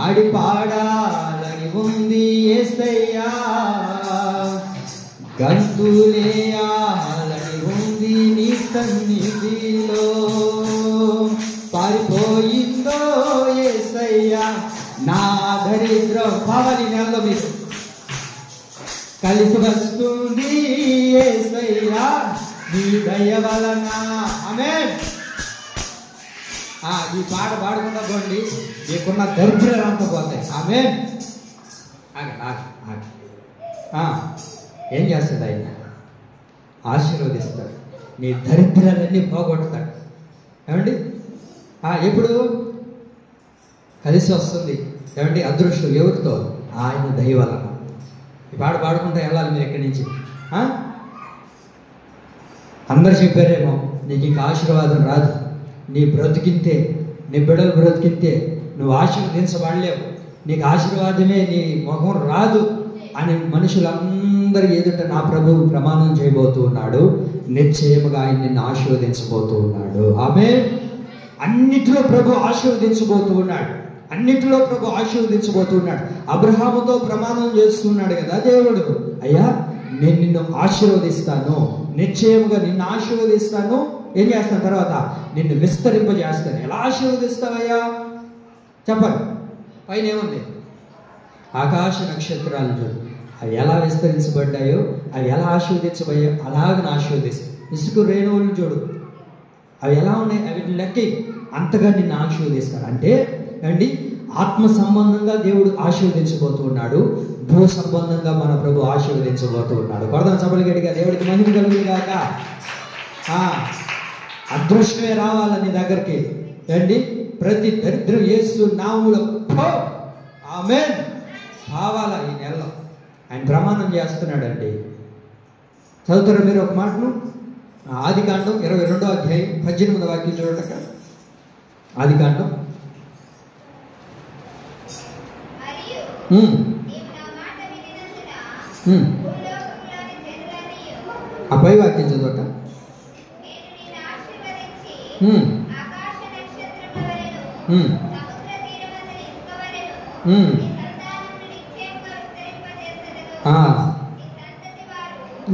ఆడి పాడాలని ఉంది యేసయ్యా, గంతులేయాలని ఉంది నీ సన్నిధిలో. పారిపోయిందో యేసయ్యా నా దరిద్రం, పావని నెలలో మీరు కలిసి వస్తుంది యేసయ్యా నీ దయ వలన, ఆమేన్. ఈ పాట పాడుకుంటా పోండి, మీకున్న దరిద్రాలంతా పోతాయి, ఆమేన్. ఏం చేస్తాడు ఆయన? ఆశీర్వదిస్తాడు, నీ దరిద్రాలన్నీ పోగొడతాడు, ఏమండి. ఎప్పుడు కలిసి వస్తుంది ఏమండి అదృష్టం? ఎవరితో? ఆయన దయ వలన. ఈ పాట పాడుకుంటా వెళ్ళాలి మీరు ఎక్కడి నుంచి. అందరు చెప్పారేమో నీకు ఇంకా ఆశీర్వాదం రాదు, నీ బ్రతికింతే, నీ బిడ్డలు బ్రతికింతే, నువ్వు ఆశీర్వదించబడలేవు, నీకు ఆశీర్వాదమే, నీ ముఖం రాదు అని మనుషులందరి ఎదుట నా ప్రభువు ప్రమాణం చేయబోతూ ఉన్నాడు. నిశ్చయముగా ఆయన నిన్ను ఆశీర్వదించబోతూ ఉన్నాడు, ఆమేన్. అన్నిటిలో ప్రభు ఆశీర్వదించబోతూ ఉన్నాడు, అన్నిటిలో ప్రభు ఆశీర్వదించబోతూ ఉన్నాడు. అబ్రహాముతో ప్రమాణం చేస్తున్నాడు కదా దేవుడు, అయ్యా నేను నిన్ను ఆశీర్వదిస్తాను, నిశ్చయముగా నిన్ను ఆశీర్వదిస్తాను. ఏం చేస్తాను? తర్వాత నిన్ను విస్తరింపజేస్తాను. ఎలా ఆశీర్వదిస్తావయ్యా చెప్పండి. పైన ఏముంది? ఆకాశ నక్షత్రాలు చూడు, అవి ఎలా విస్తరించబడ్డాయో, అవి ఎలా ఆశీర్వదించబోయో అలాగని ఆశీర్వదిస్తాయి. ఇసుక రేణువులు చూడు, అవి ఎలా ఉన్నాయి, అవి లెక్క అంతగా నిన్ను ఆశీర్వదిస్తాడు. అంటే అండి ఆత్మ సంబంధంగా దేవుడు ఆశీర్వదించబోతూ ఉన్నాడు, భూ సంబంధంగా మన ప్రభు ఆశీర్వదించబోతూ ఉన్నాడు. కొడదాం చప్పలు గట్టిగా, దేవుడికి మహిమ కలుగును గాక. అదృష్టమే రావాలని దగ్గరికి అండి. ప్రతి దరిద్రం యేసు నామములో ఆమేన్ కావాలా ఈ నెలలో. ఆయన ప్రమాణం చేస్తున్నాడండి. చదువుతారా మీరు ఒక మాటను? ఆదికాండం 22వ అధ్యాయం 18వ వాక్యం చూడక. ఆదికాండం ఆ పై వాక్యం చదవక.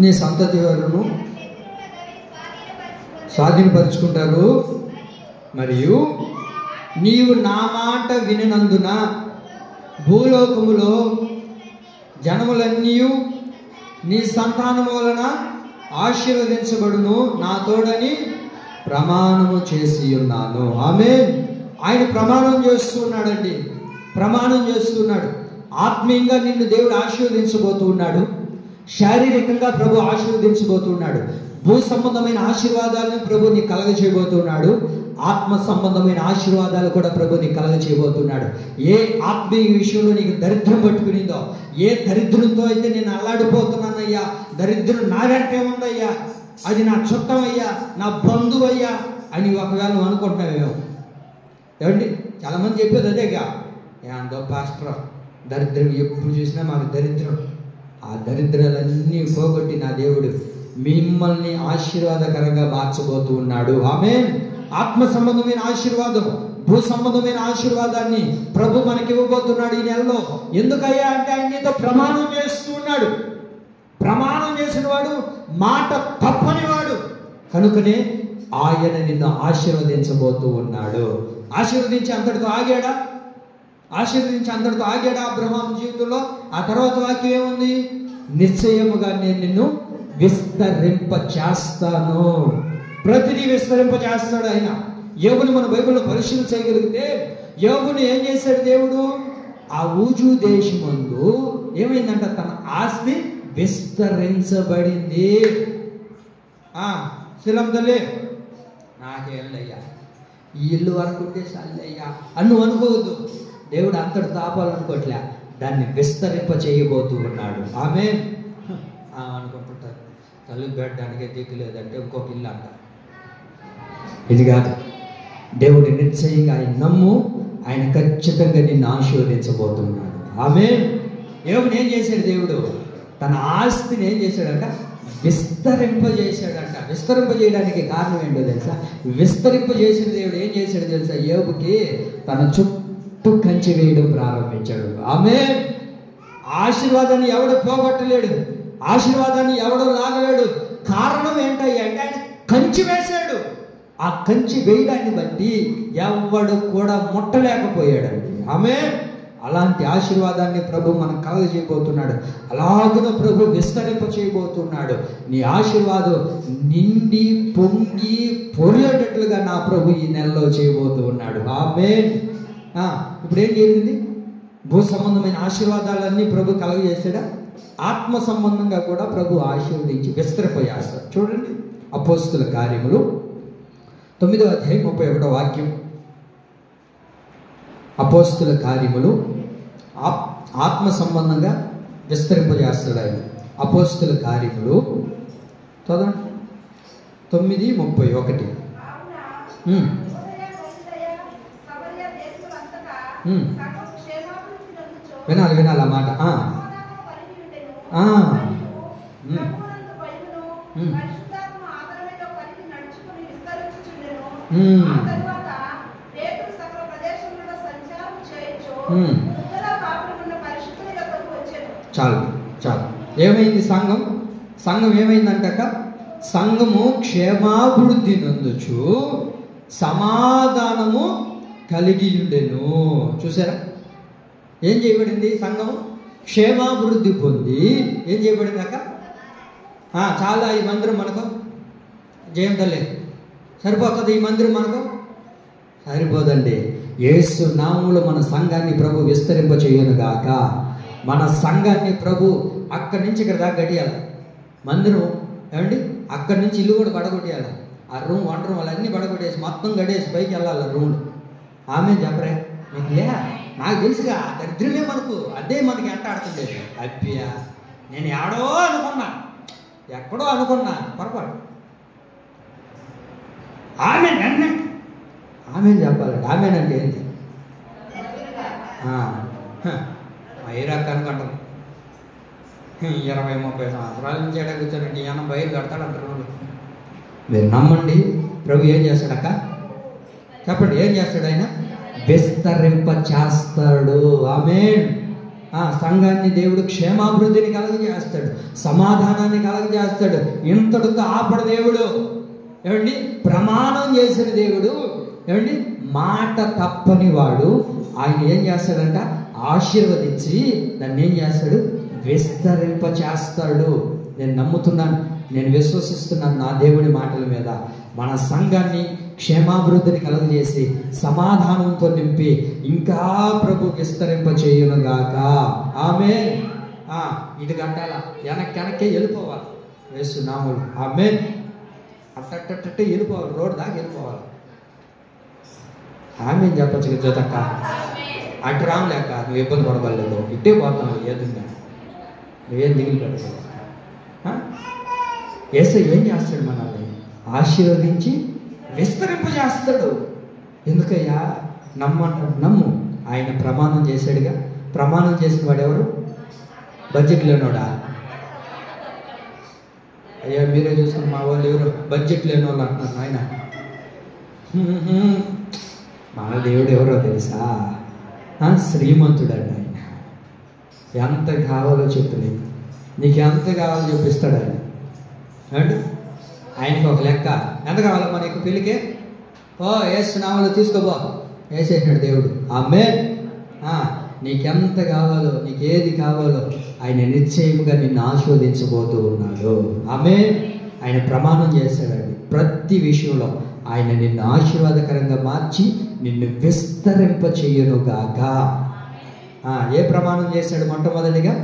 నీ సంతతి వారును స్వాధీనపరుచుకుంటారు, మరియు నీవు నా మాట వినినందున భూలోకములో జనములన్నీ నీ సంతానం వలన ఆశీర్వదించబడును, నా తోడని ప్రమాణము చేసి ఉన్నాను. ఆమేన్. ఆయన ప్రమాణం చేస్తున్నాడండి, ప్రమాణం చేస్తున్నాడు. ఆత్మీయంగా నిన్ను దేవుడు ఆశీర్వదించబోతూ ఉన్నాడు. శారీరకంగా ప్రభు ఆశీర్వదించబోతున్నాడు. భూ సంబంధమైన ఆశీర్వాదాలను ప్రభు నీకు కలగచేయబోతున్నాడు. ఆత్మ సంబంధమైన ఆశీర్వాదాలు కూడా ప్రభు నీకు కలగచేయబోతున్నాడు. ఏ ఆత్మీయ విషయంలో నీకు దరిద్రం పట్టుకునిందో, ఏ దరిద్రంతో అయితే నేను అల్లాడిపోతున్నానయ్యా, దరిద్రం నాకంటే ఉందయ్యా, అది నా చుట్టమయ్యా, నా బంధువయ్యా అని ఒకవేళ నువ్వు అనుకుంటున్నావేమో. ఏమండి, చాలామంది చెప్పేది అదేగా, ఏందో పాస్టర్ దరిద్రం ఎప్పుడు చూసినా మాకు దరిద్రం. ఆ దరిద్రాలన్నీ పోగొట్టి నా దేవుడు మిమ్మల్ని ఆశీర్వాదకరంగా మార్చబోతూ ఉన్నాడు. ఆమేన్. ఆత్మ సంబంధమైన ఆశీర్వాదం, భూ సంబంధమైన ఆశీర్వాదాన్ని ప్రభు మనకి ఇవ్వబోతున్నాడు ఈ నెలలో. ఎందుకయ్యా అంటే ఆయన నీతో ప్రమాణం చేస్తూ ఉన్నాడు. ప్రమాణం చేసిన వాడు మాట తప్పని వాడు కనుకనే ఆయన నిన్ను ఆశీర్వదించబోతూ ఉన్నాడు. ఆశీర్వదించి అంతటితో ఆగాడా? ఆశీర్వదించి అంతటితో ఆగాడా అబ్రహాము జీవితంలో? ఆ తర్వాత వాక్యం ఏముంది? నిశ్చయముగా నేను నిన్ను విస్తరింప చేస్తాను. ప్రతిదీ విస్తరింప చేస్తాడు ఆయన. యోబుని మన బైబిల్లో పరిశీలన చేయగలిగితే, యోబుని ఏం చేశాడు దేవుడు? ఆ ఊజు దేశమందు ఏమైందంట? తన ఆస్తి విస్తరించబడింది. శిలం తల్లి, నాకేమయ్యా ఈ ఇల్లు అనుకుంటే చాలయ్యా అని నువ్వు అనుకోవద్దు. దేవుడు అంతటి తాపాలనుకోవట్లే, దాన్ని విస్తరింప చేయబోతూ ఉన్నాడు. ఆమె అనుకుంటుంటారు, తల్లి పెట్టడానికే దిక్కు లేదంటే ఇంకొక ఇల్లు అంట. ఇది కాదు, దేవుడు నిశ్చయంగా ఆయన నమ్ము, ఆయన ఖచ్చితంగా నిన్ను ఆశీర్వదించబోతున్నాడు. ఆమె యోబుని ఏం చేశాడు దేవుడు? తన ఆస్తిని ఏం చేశాడంట? విస్తరింపజేశాడంట. విస్తరింపజేయడానికి కారణం ఏంటో తెలుసా? విస్తరింపజేసిన దేవుడు ఏం చేశాడు తెలుసా? యోబుకి తన చుట్టూ కంచె వేయడం ప్రారంభించాడు. ఆమె ఆశీర్వాదాన్ని ఎవడు పోగొట్టలేడు, ఆశీర్వాదాన్ని ఎవడు లాగలేడు. కారణం ఏంటయ్యా అంటే ఆయన కంచె వేశాడు. ఆ కంచె వేయడాన్ని బట్టి ఎవడు కూడా ముట్టలేకపోయాడండి. ఆమె అలాంటి ఆశీర్వాదాన్ని ప్రభు మనం కలగజేయబోతున్నాడు. అలాగున ప్రభు విస్తరింప చేయబోతున్నాడు. నీ ఆశీర్వాదం నిండి పొంగి పొరిగేటట్లుగా నా ప్రభు ఈ నెలలో చేయబోతూ ఉన్నాడు. ఆమేన్. ఇప్పుడు ఏం జరిగింది? భూ సంబంధమైన ఆశీర్వాదాలన్నీ ప్రభు కలగజేసాడా? ఆత్మ సంబంధంగా కూడా ప్రభు ఆశీర్వదించి విస్తరింపజేస్తాడు. చూడండి, అపోస్తుల కార్యములు 9వ అధ్యాయం 31వ వాక్యం. అపోస్తుల కార్యములు ఆత్మ సంబంధంగా విస్తరింపజేస్తాడు ఆయన. అపోస్తుల కార్యములు 9:31. వినాలి వినాలి ఆ మాట. చాలు చాలు. ఏమైంది? సంఘం ఏమైందంటక? సంఘము క్షేమాభివృద్ధి నందుచు సమాధానము కలిగి ఉండెను. చూసారా? ఏం చేయబడింది? సంఘము క్షేమాభివృద్ధి పొంది ఏం చేయబడింది అక్క? చాలా. ఈ మందిరం మనకు జయం తల్లి సరిపోతుంది. ఈ మందిరం మనకు సరిపోదండి. యేసు నామములో మన సంఘాన్ని ప్రభు విస్తరింప చేయను గాక. మన సంఘాన్ని ప్రభు అక్కడి నుంచి ఇక్కడ దాకా గడియాలి. మందిరం ఏమండి, అక్కడి నుంచి ఇల్లు కూడా పడగొట్టేయాలి. ఆ రూమ్, వంట రూమ్ అన్నీ పడగొట్టేసి మొత్తం గడేసి పైకి వెళ్ళాలి రూమ్లో. ఆమె చెప్పరే మీకు లే, నాకు తెలుసుగా దరిద్రమే మనకు, అదే మనకి ఎంట ఆడుతుండేది. అబ్బియా నేను ఎక్కడో అనుకున్నా పొరపాటు. ఆమె చెప్పాలండి. ఆమెనంటే ఏంటి? ఐరాక్ అనుకుంటాం. 20-30 సంవత్సరాల నుంచి ఎక్కడ కూర్చోనండి, ఈయన బయలు కడతాడు అంటారు. మీరు నమ్మండి, ప్రభు ఏం చేస్తాడక్క? చెప్పండి, ఏం చేస్తాడు ఆయన? విస్తరింప చేస్తాడు. ఆమేన్. సంఘాన్ని దేవుడు క్షేమాభివృద్ధిని కలగజేస్తాడు, సమాధానాన్ని కలగజేస్తాడు. ఇంతటితో ఆపడ దేవుడు. ఏమండి, ప్రమాణం చేసిన దేవుడు, ఏమండి మాట తప్పని వాడు. ఆయన ఏం చేస్తాడంట? ఆశీర్వదించి దాన్ని ఏం చేస్తాడు? విస్తరింప చేస్తాడు. నేను నమ్ముతున్నాను, నేను విశ్వసిస్తున్నాను నా దేవుని మాటల మీద. మన సంఘాన్ని క్షేమాభివృద్ధిని కలుగజేసి సమాధానంతో నింపి ఇంకా ప్రభు విస్తరింప చేయునుగాక. ఆమేన్. ఇది కట్టాల, వెనక్కే వెళ్ళిపోవాలి యేసునామములో. ఆమేన్. అట్టట్టే వెళ్ళిపోవాలి, రోడ్డు దాకా వెళ్ళిపోవాలి. ఆమేన్ చెప్పచ్చు కదా జ్యోతక్క. అటు రాములేక నువ్వు ఇబ్బంది పడవలేదు, ఇట్టే పోతావు. ఏదున్నా నువ్వేం దిగులు పెట్టలేదు. యేసు ఏం చేస్తాడు? మనల్ని ఆశీర్వదించి విస్తరింపజేస్తాడు. ఎందుకయ్యా? నమ్ము. ఆయన ప్రమాణం చేశాడుగా. ప్రమాణం చేసిన వాడు ఎవరు? బడ్జెట్ లేనోడా? అయ్యా మీరే చూసుకుని మా వాళ్ళు ఎవరు బడ్జెట్ లేని వాళ్ళు అంటున్నారు. ఆయన మన దేవుడు ఎవరో తెలుసా? శ్రీమంతుడండి ఆయన. ఎంత కావాలో చెప్పు, నీకు ఎంత కావాలో చూపిస్తాడు ఆయన. అంటే ఆయనకి ఒక లెక్క. ఎంత కావాలమ్మా నీకు పెళ్ళికే? యేసునామములో తీసుకోబో. వేసేసినాడు దేవుడు. ఆమేన్. నీకెంత కావాలో, నీకేది కావాలో ఆయన నిశ్చయముగా నిన్ను ఆశీర్వదించబోతూ ఉన్నాడు. ఆమేన్. ఆయన ప్రమాణం చేశాడండి. ప్రతి విషయంలో ఆయన నిన్ను ఆశీర్వాదకరంగా మార్చి నిన్ను విస్తరింప చెయ్యునుగాక. ఏ ప్రమాణం చేశాడు? మొట్టమొదటిగా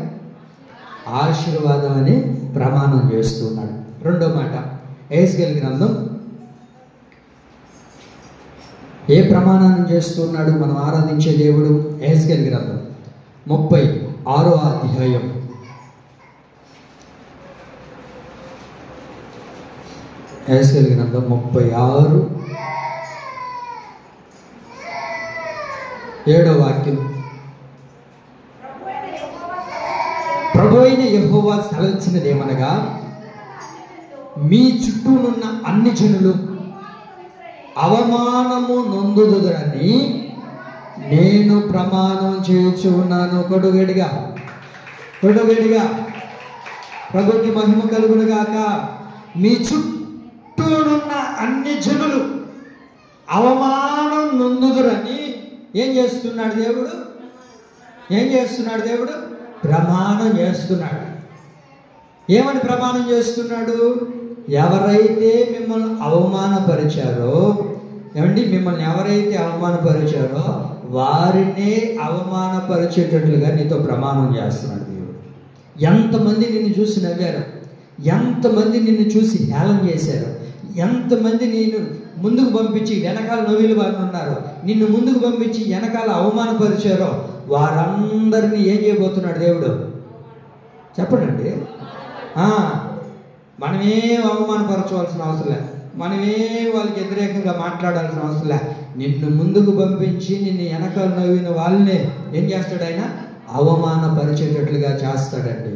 ఆశీర్వాదం అని ప్రమాణం చేస్తున్నాడు. రెండో మాట యెహెజ్కేలు గ్రంథం ఏ ప్రమాణాన్ని చేస్తున్నాడు మనం ఆరాధించే దేవుడు? యెహెజ్కేలు గ్రంథం 36వ అధ్యాయం. యెహెజ్కేలు గ్రంథం 36 7వ వాక్యం. ప్రభువైన యెహోవా సెలవిచ్చినదేమనగా, మీ చుట్టూనున్న అన్ని జనులు అవమానము నొందుదురని నేను ప్రమాణం చేయుచు ఉన్నాను. కొడుగడిగా ప్రభుకి మహిమ కలుగును గాక. మీ చుట్టూనున్న అన్ని జనులు అవమానం నొందుదురని ఏం చేస్తున్నాడు దేవుడు? ప్రమాణం చేస్తున్నాడు. ఏమని ప్రమాణం చేస్తున్నాడు? ఎవరైతే మిమ్మల్ని అవమానపరిచారో, మిమ్మల్ని ఎవరైతే అవమానపరిచారో వారినే అవమానపరిచేటట్లుగా నీతో ప్రమాణం చేస్తున్నాడు దేవుడు. ఎంతమంది నిన్ను చూసి నవ్వారు, ఎంతమంది నిన్ను చూసి హేళన చేశారు, ఎంతమంది నేను ముందుకు పంపించి వెనకాల నవ్వులు వారిని ఉన్నారు, నిన్ను ముందుకు పంపించి వెనకాల అవమానపరిచారో వారందరినీ ఏం చేయబోతున్నాడు దేవుడు? చెప్పండి. మనమేం అవమానపరచవలసిన అవసరం లేదు, మనమేం వాళ్ళకి వ్యతిరేకంగా మాట్లాడాల్సిన అవసరం లేదు. నిన్ను ముందుకు పంపించి నిన్ను వెనకాల నవ్విన వాళ్ళనే ఏం చేస్తాడు? ఆయన అవమానపరిచేటట్లుగా చేస్తాడండి.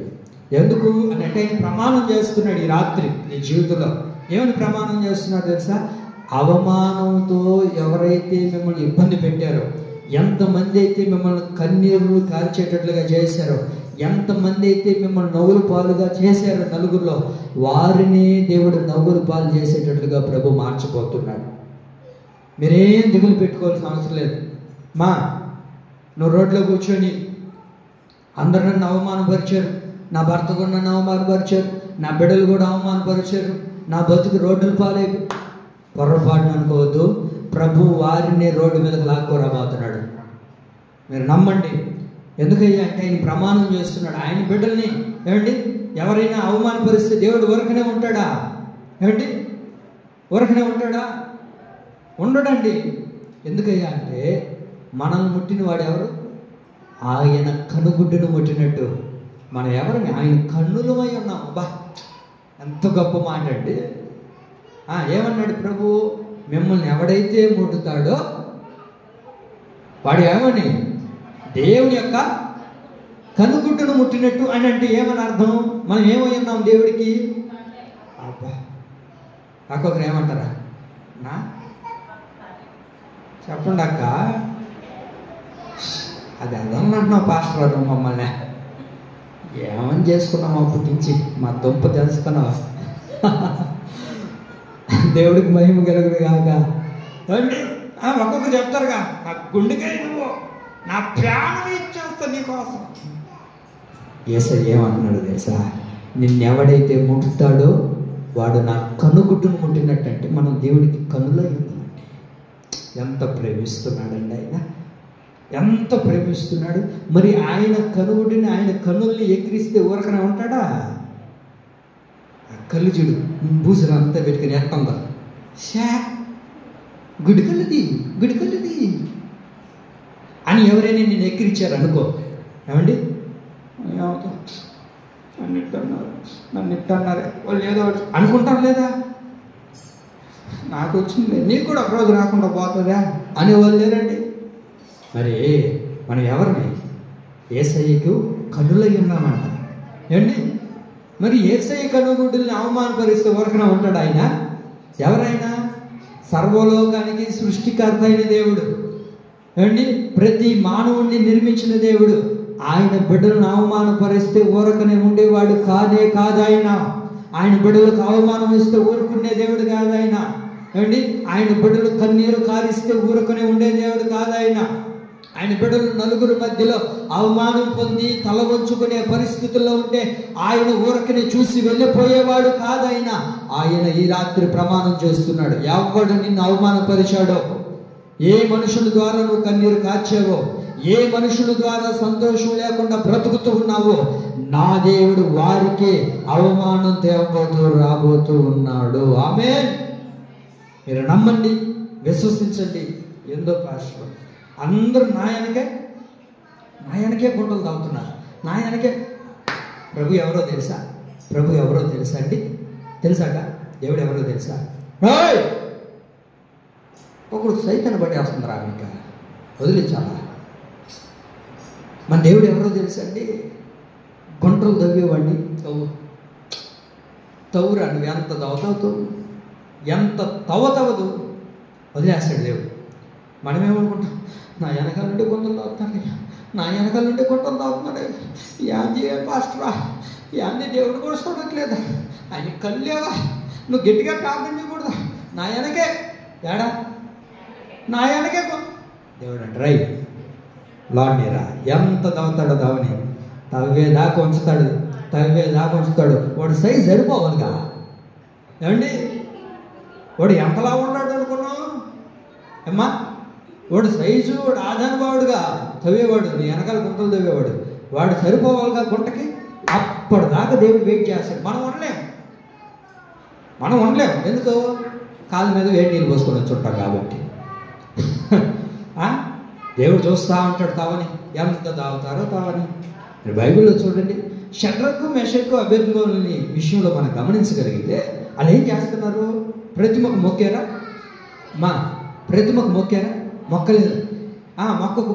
ఎందుకు అని అంటే ఆయన ప్రమాణం చేస్తున్నాడు ఈ రాత్రి నీ జీవితంలో. ఏమని ప్రమాణం చేస్తున్నాడు తెలుసా? అవమానంతో ఎవరైతే మిమ్మల్ని ఇబ్బంది పెట్టారో, ఎంతమంది అయితే మిమ్మల్ని కన్నీరు కార్చేటట్లుగా చేశారో, ఎంతమంది అయితే మిమ్మల్ని నవ్వుల పాలుగా చేశారో నలుగురిలో, వారిని దేవుడు నవ్వుల పాలు చేసేటట్లుగా ప్రభు మార్చిపోతున్నాడు. మీరేం దిగులు పెట్టుకోవాల్సిన అవసరం లేదు. నువ్వు రోడ్లో కూర్చొని అందరు నన్ను అవమానపరిచారు, నా భర్త కూడా నన్ను అవమానపరిచారు, నా బిడ్డలు కూడా అవమానపరిచారు, నా బతుకు రోడ్డుల పాలైపు, పొరపాటును అనుకోవద్దు. ప్రభు వారిని రోడ్డు మీదకి లాక్కోరాబోతున్నాడు. మీరు నమ్మండి. ఎందుకయ్యా అంటే ఆయన ప్రమాణం చేస్తున్నాడు. ఆయన బిడ్డల్ని ఎవరైనా అవమానపరిస్తే దేవుడు ఊరకనే ఉంటాడా? ఊరకనే ఉంటాడా? ఉండడండి. ఎందుకయ్యా అంటే మనల్ని ముట్టిన వాడు ఎవరు? ఆయన కనుగుడ్డును ముట్టినట్టు మనం ఎవరిని ఆయన కన్నులమై ఉన్నాం. అబ్బా ఎంత గొప్ప మాట అండి. ఏమన్నాడు ప్రభు? మిమ్మల్ని ఎవడైతే ముట్టుతాడో వాడు ఏమని? దేవుని యొక్క కనుగుడ్డును ముట్టినట్టు అని అంటే ఏమని అర్థం? మనం ఏమై ఉన్నాం దేవుడికి? అబ్బా ఒక్కొక్కరు ఏమంటారా? చెప్పండి అక్క, అది అదన్నంటున్నావు పాస్టర్ గారు మమ్మల్ని. ఏమని చేసుకున్నాం అప్పటి నుంచి? మా దుంప తెలుసుకున్నావా? దేవుడికి మహిమ కలుగును కాక. ఒక్కొక్కరు చెప్తారుగా, నా గుండెకాయ నువ్వు, నా ప్రాణం ఇచ్చేస్తా నీకోసం. యేసయ్య ఏమంటున్నాడు తెలుసా? నిన్నెవడైతే ముట్టుతాడో వాడు నా కనుగుడ్డును ముట్టినట్టంటే మనం దేవునికి కనులై ఉన్నామండి. ఎంత ప్రేమిస్తున్నాడండి ఆయన, ఎంత ప్రేమిస్తున్నాడు. మరి ఆయన కనుగుడ్డిని, ఆయన కనుల్ని ఎక్కిరిస్తే ఊరకనే ఉంటాడా? ఆ కళ్ళు చూడు, బూసులు అంతా పెట్టుకుని ఎట్టందా, షా గుడికల్లుది గుడికల్లుది అని ఎవరైనా నిన్ను ఎక్కిరిచ్చారు అనుకో, ఏమండి నన్ను ఇట్టన్నారే వాళ్ళు ఏదో అనుకుంటారు లేదా? నాకు వచ్చింది నీకు కూడా ఒకరోజు రాకుండా పోతుందా అనేవాళ్ళు లేరండి. మరి మనం ఎవరిని? యేసయ్యకు కనులై ఉన్నామంట, ఏమండి? మరి యేసయ్య కనుగుడ్డుల్ని అవమానపరిస్తే ఊరకనే ఉంటాడు ఆయన? ఎవరైనా? సర్వలోకానికి సృష్టికర్త అయిన దేవుడు, ఏమండి? ప్రతి మానవుణ్ణి నిర్మించిన దేవుడు. ఆయన బిడ్డలను అవమానపరిస్తే ఊరకనే ఉండేవాడు కాదే కాదు ఆయన. ఆయన బిడ్డలకు అవమానం ఇస్తే ఊరుకునే దేవుడు కాదు ఆయన, ఏమండి? ఆయన బిడ్డలు కన్నీరు కారిస్తే ఊరుకునే ఉండే దేవుడు కాదు ఆయన. ఆయన బిడ్డలు నలుగురు మధ్యలో అవమానం పొంది తల వంచుకునే పరిస్థితుల్లో ఉంటే ఆయన ఊరకనే చూసి వెళ్ళిపోయేవాడు కాదైన. ఆయన ఈ రాత్రి ప్రమాణం చేస్తున్నాడు, ఎవడు నిన్ను అవమానపరిచాడో, ఏ మనుషుల ద్వారా నువ్వు కన్నీరు కార్చావో, ఏ మనుషుల ద్వారా సంతోషం లేకుండా బ్రతుకుతూ ఉన్నావో, నా దేవుడు వారికి అవమానం తేవబోతూ రాబోతూ ఉన్నాడు. ఆమేన్. మీరు నమ్మండి, విశ్వసించండి. ఎందో పాస్టర్ అందరూ నాయనకే గుండెలు తాగుతున్నారు. నాయనకే ప్రభు ఎవరో తెలుసా? ప్రభు ఎవరో తెలుసా అండి? తెలుసాక దేవుడు ఎవరో తెలుసా? ఒకడు సైతాన్ని పట్టేస్తుందిరా, మీకు వదిలించాలా? మన దేవుడు ఎవరో తెలుసా అండి? గుంటలు తవ్వేవాడిని తవ్వురా, నువ్వు ఎంత తవ్వుతావు, ఎంత తవ్వదు వదిలేస్తాడు దేవుడు. మనమేమనుకుంటాం, నా వెనకాల నుండి గుంటలు తాగుతానయ్యా, నా వెనకాల నుండి గుంటలు తాగుతున్నాడు, యాంది పాస్టరా, యాంది దేవుడు కూడా చూడట్లేదా, ఆయన కళ్ళేవా, నువ్వు గట్టిగా ప్రార్థన చేయకూడదా, నా వెనకే ఏడా, నా వెనకే దేవుడు అంటే రై లాండిరా, ఎంత తవ్వుతాడో తవ్వని తవ్వేదాకా ఉంచుతాడు. వాడు సైజు సరిపోవాలిగా, ఏమండి? వాడు ఎంతలా ఉన్నాడు అనుకున్నావు అమ్మా? వాడు సైజు, వాడు ఆధారవాడుగా తవ్వేవాడు, నీ వెనకాల గుంటలు తవ్వేవాడు, వాడు సరిపోవాలిగా గుంటకి. అప్పటిదాకా దేవుడు వెయిట్ చేస్తాడు. మనం ఉండలేం. ఎందుకు? కాళ్ళ మీద వేడి నీళ్ళు పోసుకొని వచ్చి ఉంటాం కాబట్టి. దేవుడు చూస్తూ ఉంటాడు తావని, ఎంత తాగుతారో తావని. మీరు బైబిల్లో చూడండి, షడ్రకు మెషకు అబేద్నెగోని విషయంలో మనం గమనించగలిగితే వాళ్ళు ఏం చేస్తున్నారు? ప్రతిమకు మొక్కారా? ప్రతిమకు మొక్కారా? మొక్కలేదు. మొక్కకు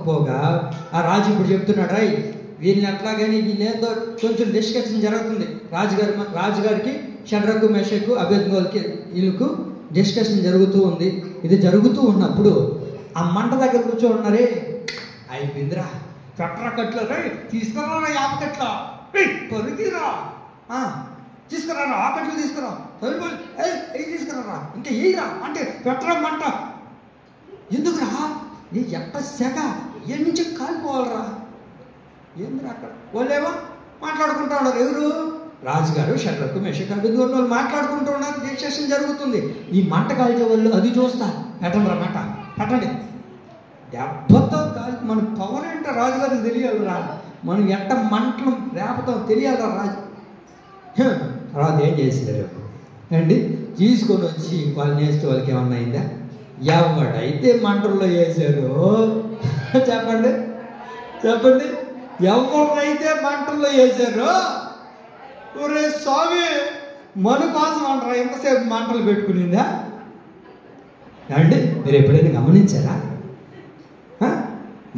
పోగా ఆ రాజు ఇప్పుడు చెప్తున్నాడు, రై వీళ్ళని అట్లాగని వీళ్ళేందో కొంచెం డిస్కషన్ జరుగుతుంది. రాజుగారికి షడ్రకు మెషకు అబేద్నెగోకి వీళ్ళకు డిస్కషన్ జరుగుతూ ఉంది. ఇది జరుగుతూ ఉన్నప్పుడు ఆ మంట దగ్గర కూర్చోన్నారే, అయిపోయిందిరా, పెట్రా కట్లు రే, తీసుకురా 50 కట్ల, పొరిగిరా, తీసుకురా, ఆ కట్లు తీసుకురా, తీసుకురా, ఇంకా ఏయిరా అంటే పెట్రా మంట. ఎందుకురా? నీ ఎట్ట సెగ ఏ నుంచి కాలిపోవాలరా? ఏందిరా అక్కడ వాళ్ళేమో మాట్లాడుకుంటా ఉన్నారు. ఎవరు? రాజుగారు షడ్రకు మెషకు అబేద్నెగో వాళ్ళు మాట్లాడుకుంటూ ఉన్నారు. డిస్కషన్ జరుగుతుంది. ఈ మంట కాల్చే వాళ్ళు అది చూస్తారు. పెట్టండిరా మంట, పెట్టండి. దెబ్బతో కాదు, మన పవన్ ఏంటో రాజుగారికి తెలియాలిరా, మనం ఎట్ట మంటలు రేపతో తెలియాలిరా రాజు. తర్వాత ఏం చేశారు అండి? తీసుకొని వచ్చి వాళ్ళని వేస్తే వాళ్ళకి ఏమన్నా అయిందా? ఎవడైతే మంటల్లో వేసారో చెప్పండి, ఎవరైతే మంటల్లో వేసారో, ఒరే స్వామి మన కోసం అంటారా ఎంతసేపు మంటలు పెట్టుకునిందా అండి? మీరు ఎప్పుడైనా గమనించారా?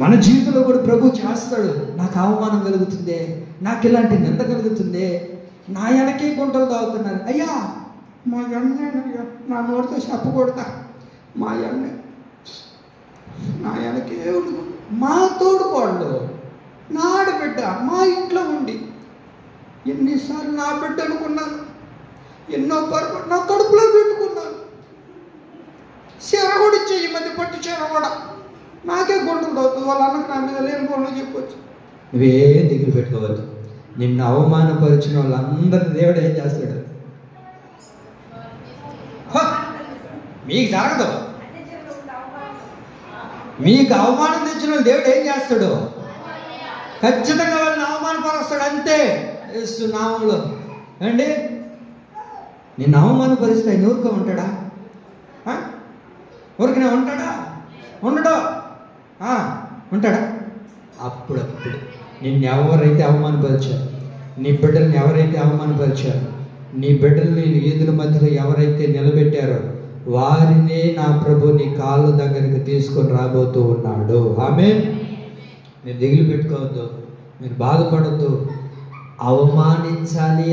మన జీవితంలో కూడా ప్రభు చేస్తాడు. నాకు అవమానం కలుగుతుంది, నాకు ఇలాంటి నింద కలుగుతుంది, నా వెనకే గుంటలు తాగుతున్నారు. అయ్యా మా అన్నయ్య, నా నోటితో చెప్పకూడదా, మా అన్నయ్య నా వెనకే మా తోడుకోళ్ళు, నా ఆడబిడ్డ మా ఇంట్లో ఉండి ఎన్నిసార్లు నా బిడ్డ అనుకున్నాను, ఎన్నో పొరపాటు నా కడుపులో పెట్టుకున్నాను, చీర కూడా ఇచ్చే ఈ మధ్య పట్టు చీర కూడా నాకే గుంటలు తగ్గుతుంది. వాళ్ళ అన్నకు నా మీద లేని పనులు చెప్పొచ్చు. నువ్వేం దిగులు పెట్టుకోవద్దు. నిన్ను అవమానపరిచిన వాళ్ళందరినీ దేవుడు ఏం చేస్తాడు? మీకు జరగదు. మీకు అవమానం తెచ్చిన వాళ్ళు దేవుడు ఏం చేస్తాడు? ఖచ్చితంగా వాళ్ళని అవమానపరుస్తాడు. అంతే. యేసు నామంలో అండి. నిన్ను అవమానపరిస్తే ఆయన ఊరుకో ఉంటాడా? ఊరికనే ఉంటాడా? ఉండడు. ఉంటాడా? అప్పుడప్పుడు నిన్ను ఎవరైతే అవమానపరిచారు, నీ బిడ్డల్ని ఎవరైతే అవమానపరిచారు, నీ బిడ్డల్ని ఈదుల మధ్యలో ఎవరైతే నిలబెట్టారో వారినే నా ప్రభు నీ కాళ్ళ దగ్గరికి తీసుకొని రాబోతూ ఉన్నాడు. ఆమేన్. మీరు దిగులు పెట్టుకోవద్దు, మీరు బాధపడద్దు. అవమానించాలి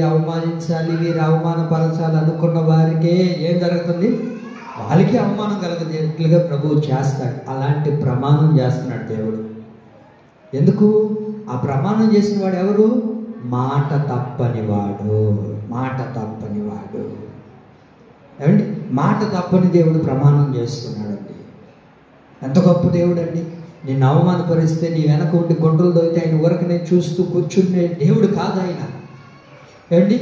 వీరు అవమానపరచాలి అనుకున్న వారికే ఏం జరుగుతుంది? వాళ్ళకి అవమానం కలగజేట్లుగా ప్రభువు చేస్తాడు. అలాంటి ప్రమాణం చేస్తున్నాడు దేవుడు. ఎందుకు? ఆ ప్రమాణం చేసిన వాడు ఎవరు? మాట తప్పనివాడు. ఏమండి? మాట తప్పని దేవుడు ప్రమాణం చేస్తున్నాడండి. ఎంత గొప్ప దేవుడు అండి. నిన్ను అవమానపరిస్తే నీ వెనక ఉండి గుంటలు దొరికితే ఆయన ఊరకనే చూస్తూ కూర్చుండే దేవుడు కాదు ఆయన. ఏమండి?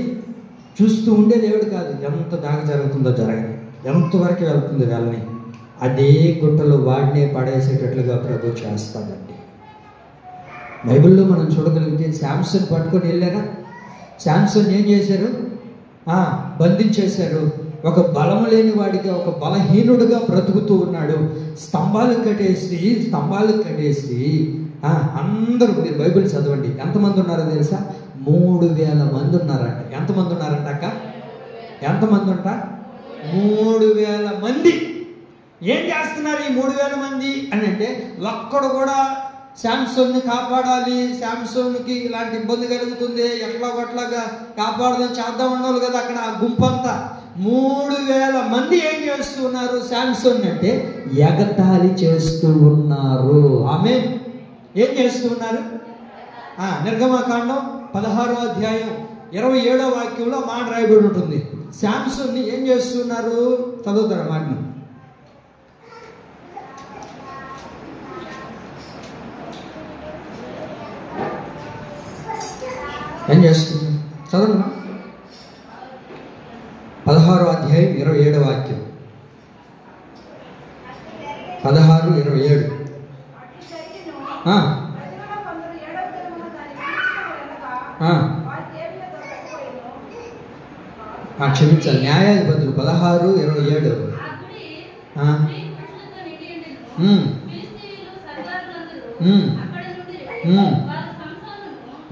చూస్తూ ఉండే దేవుడు కాదు. ఎంత దాకా జరుగుతుందో జరగని, ఎంతవరకు వెళ్తుందో వెళ్ళని, అదే గుంటలో వాడినే పడేసేటట్లుగా ప్రభు చేస్తాడండి. బైబిల్లో మనం చూడగలిగితే శాంసన్ పట్టుకొని వెళ్ళారా? శాంసన్ ఏం చేశారు? బంధించేశారు. ఒక బలము లేని వాడిగా, ఒక బలహీనుడుగా బ్రతుకుతూ ఉన్నాడు. స్తంభాలు కట్టేసి అందరూ, మీరు బైబిల్ చదవండి, ఎంతమంది ఉన్నారో తెలుసా? 3000 మంది ఉన్నారంట. ఎంతమంది ఉన్నారంట అక్క? ఎంతమంది ఉంట? 3000 మంది. ఏం చేస్తున్నారు ఈ 3000 మంది అని అంటే, ఒక్కడు కూడా శాంసన్ని కాపాడాలి, శాంసన్కి ఇలాంటి ఇబ్బంది కలుగుతుంది, ఎట్లాగొట్లాగా కాపాడదాం చేద్దాం అన్నారు కదా అక్కడ ఆ గుంపంతా. 3000 మంది ఏం చేస్తున్నారు? శాంసన్ అంటే ఎగతాళి చేస్తూ ఉన్నారు. ఆమె ఏం చేస్తూ ఉన్నారు? నిర్గమకాండం 16వ అధ్యాయం 27వ వాక్యంలో మాట రాయబడి ఉంటుంది. శాంసన్ని ఏం చేస్తున్నారు? చదువుతారు మాటను. ఏం చేస్తుంది? చదవండి. 16వ అధ్యాయం 27వ వాక్యం. 16:27. క్షమించాలి, న్యాయాధిపతులు 16:27.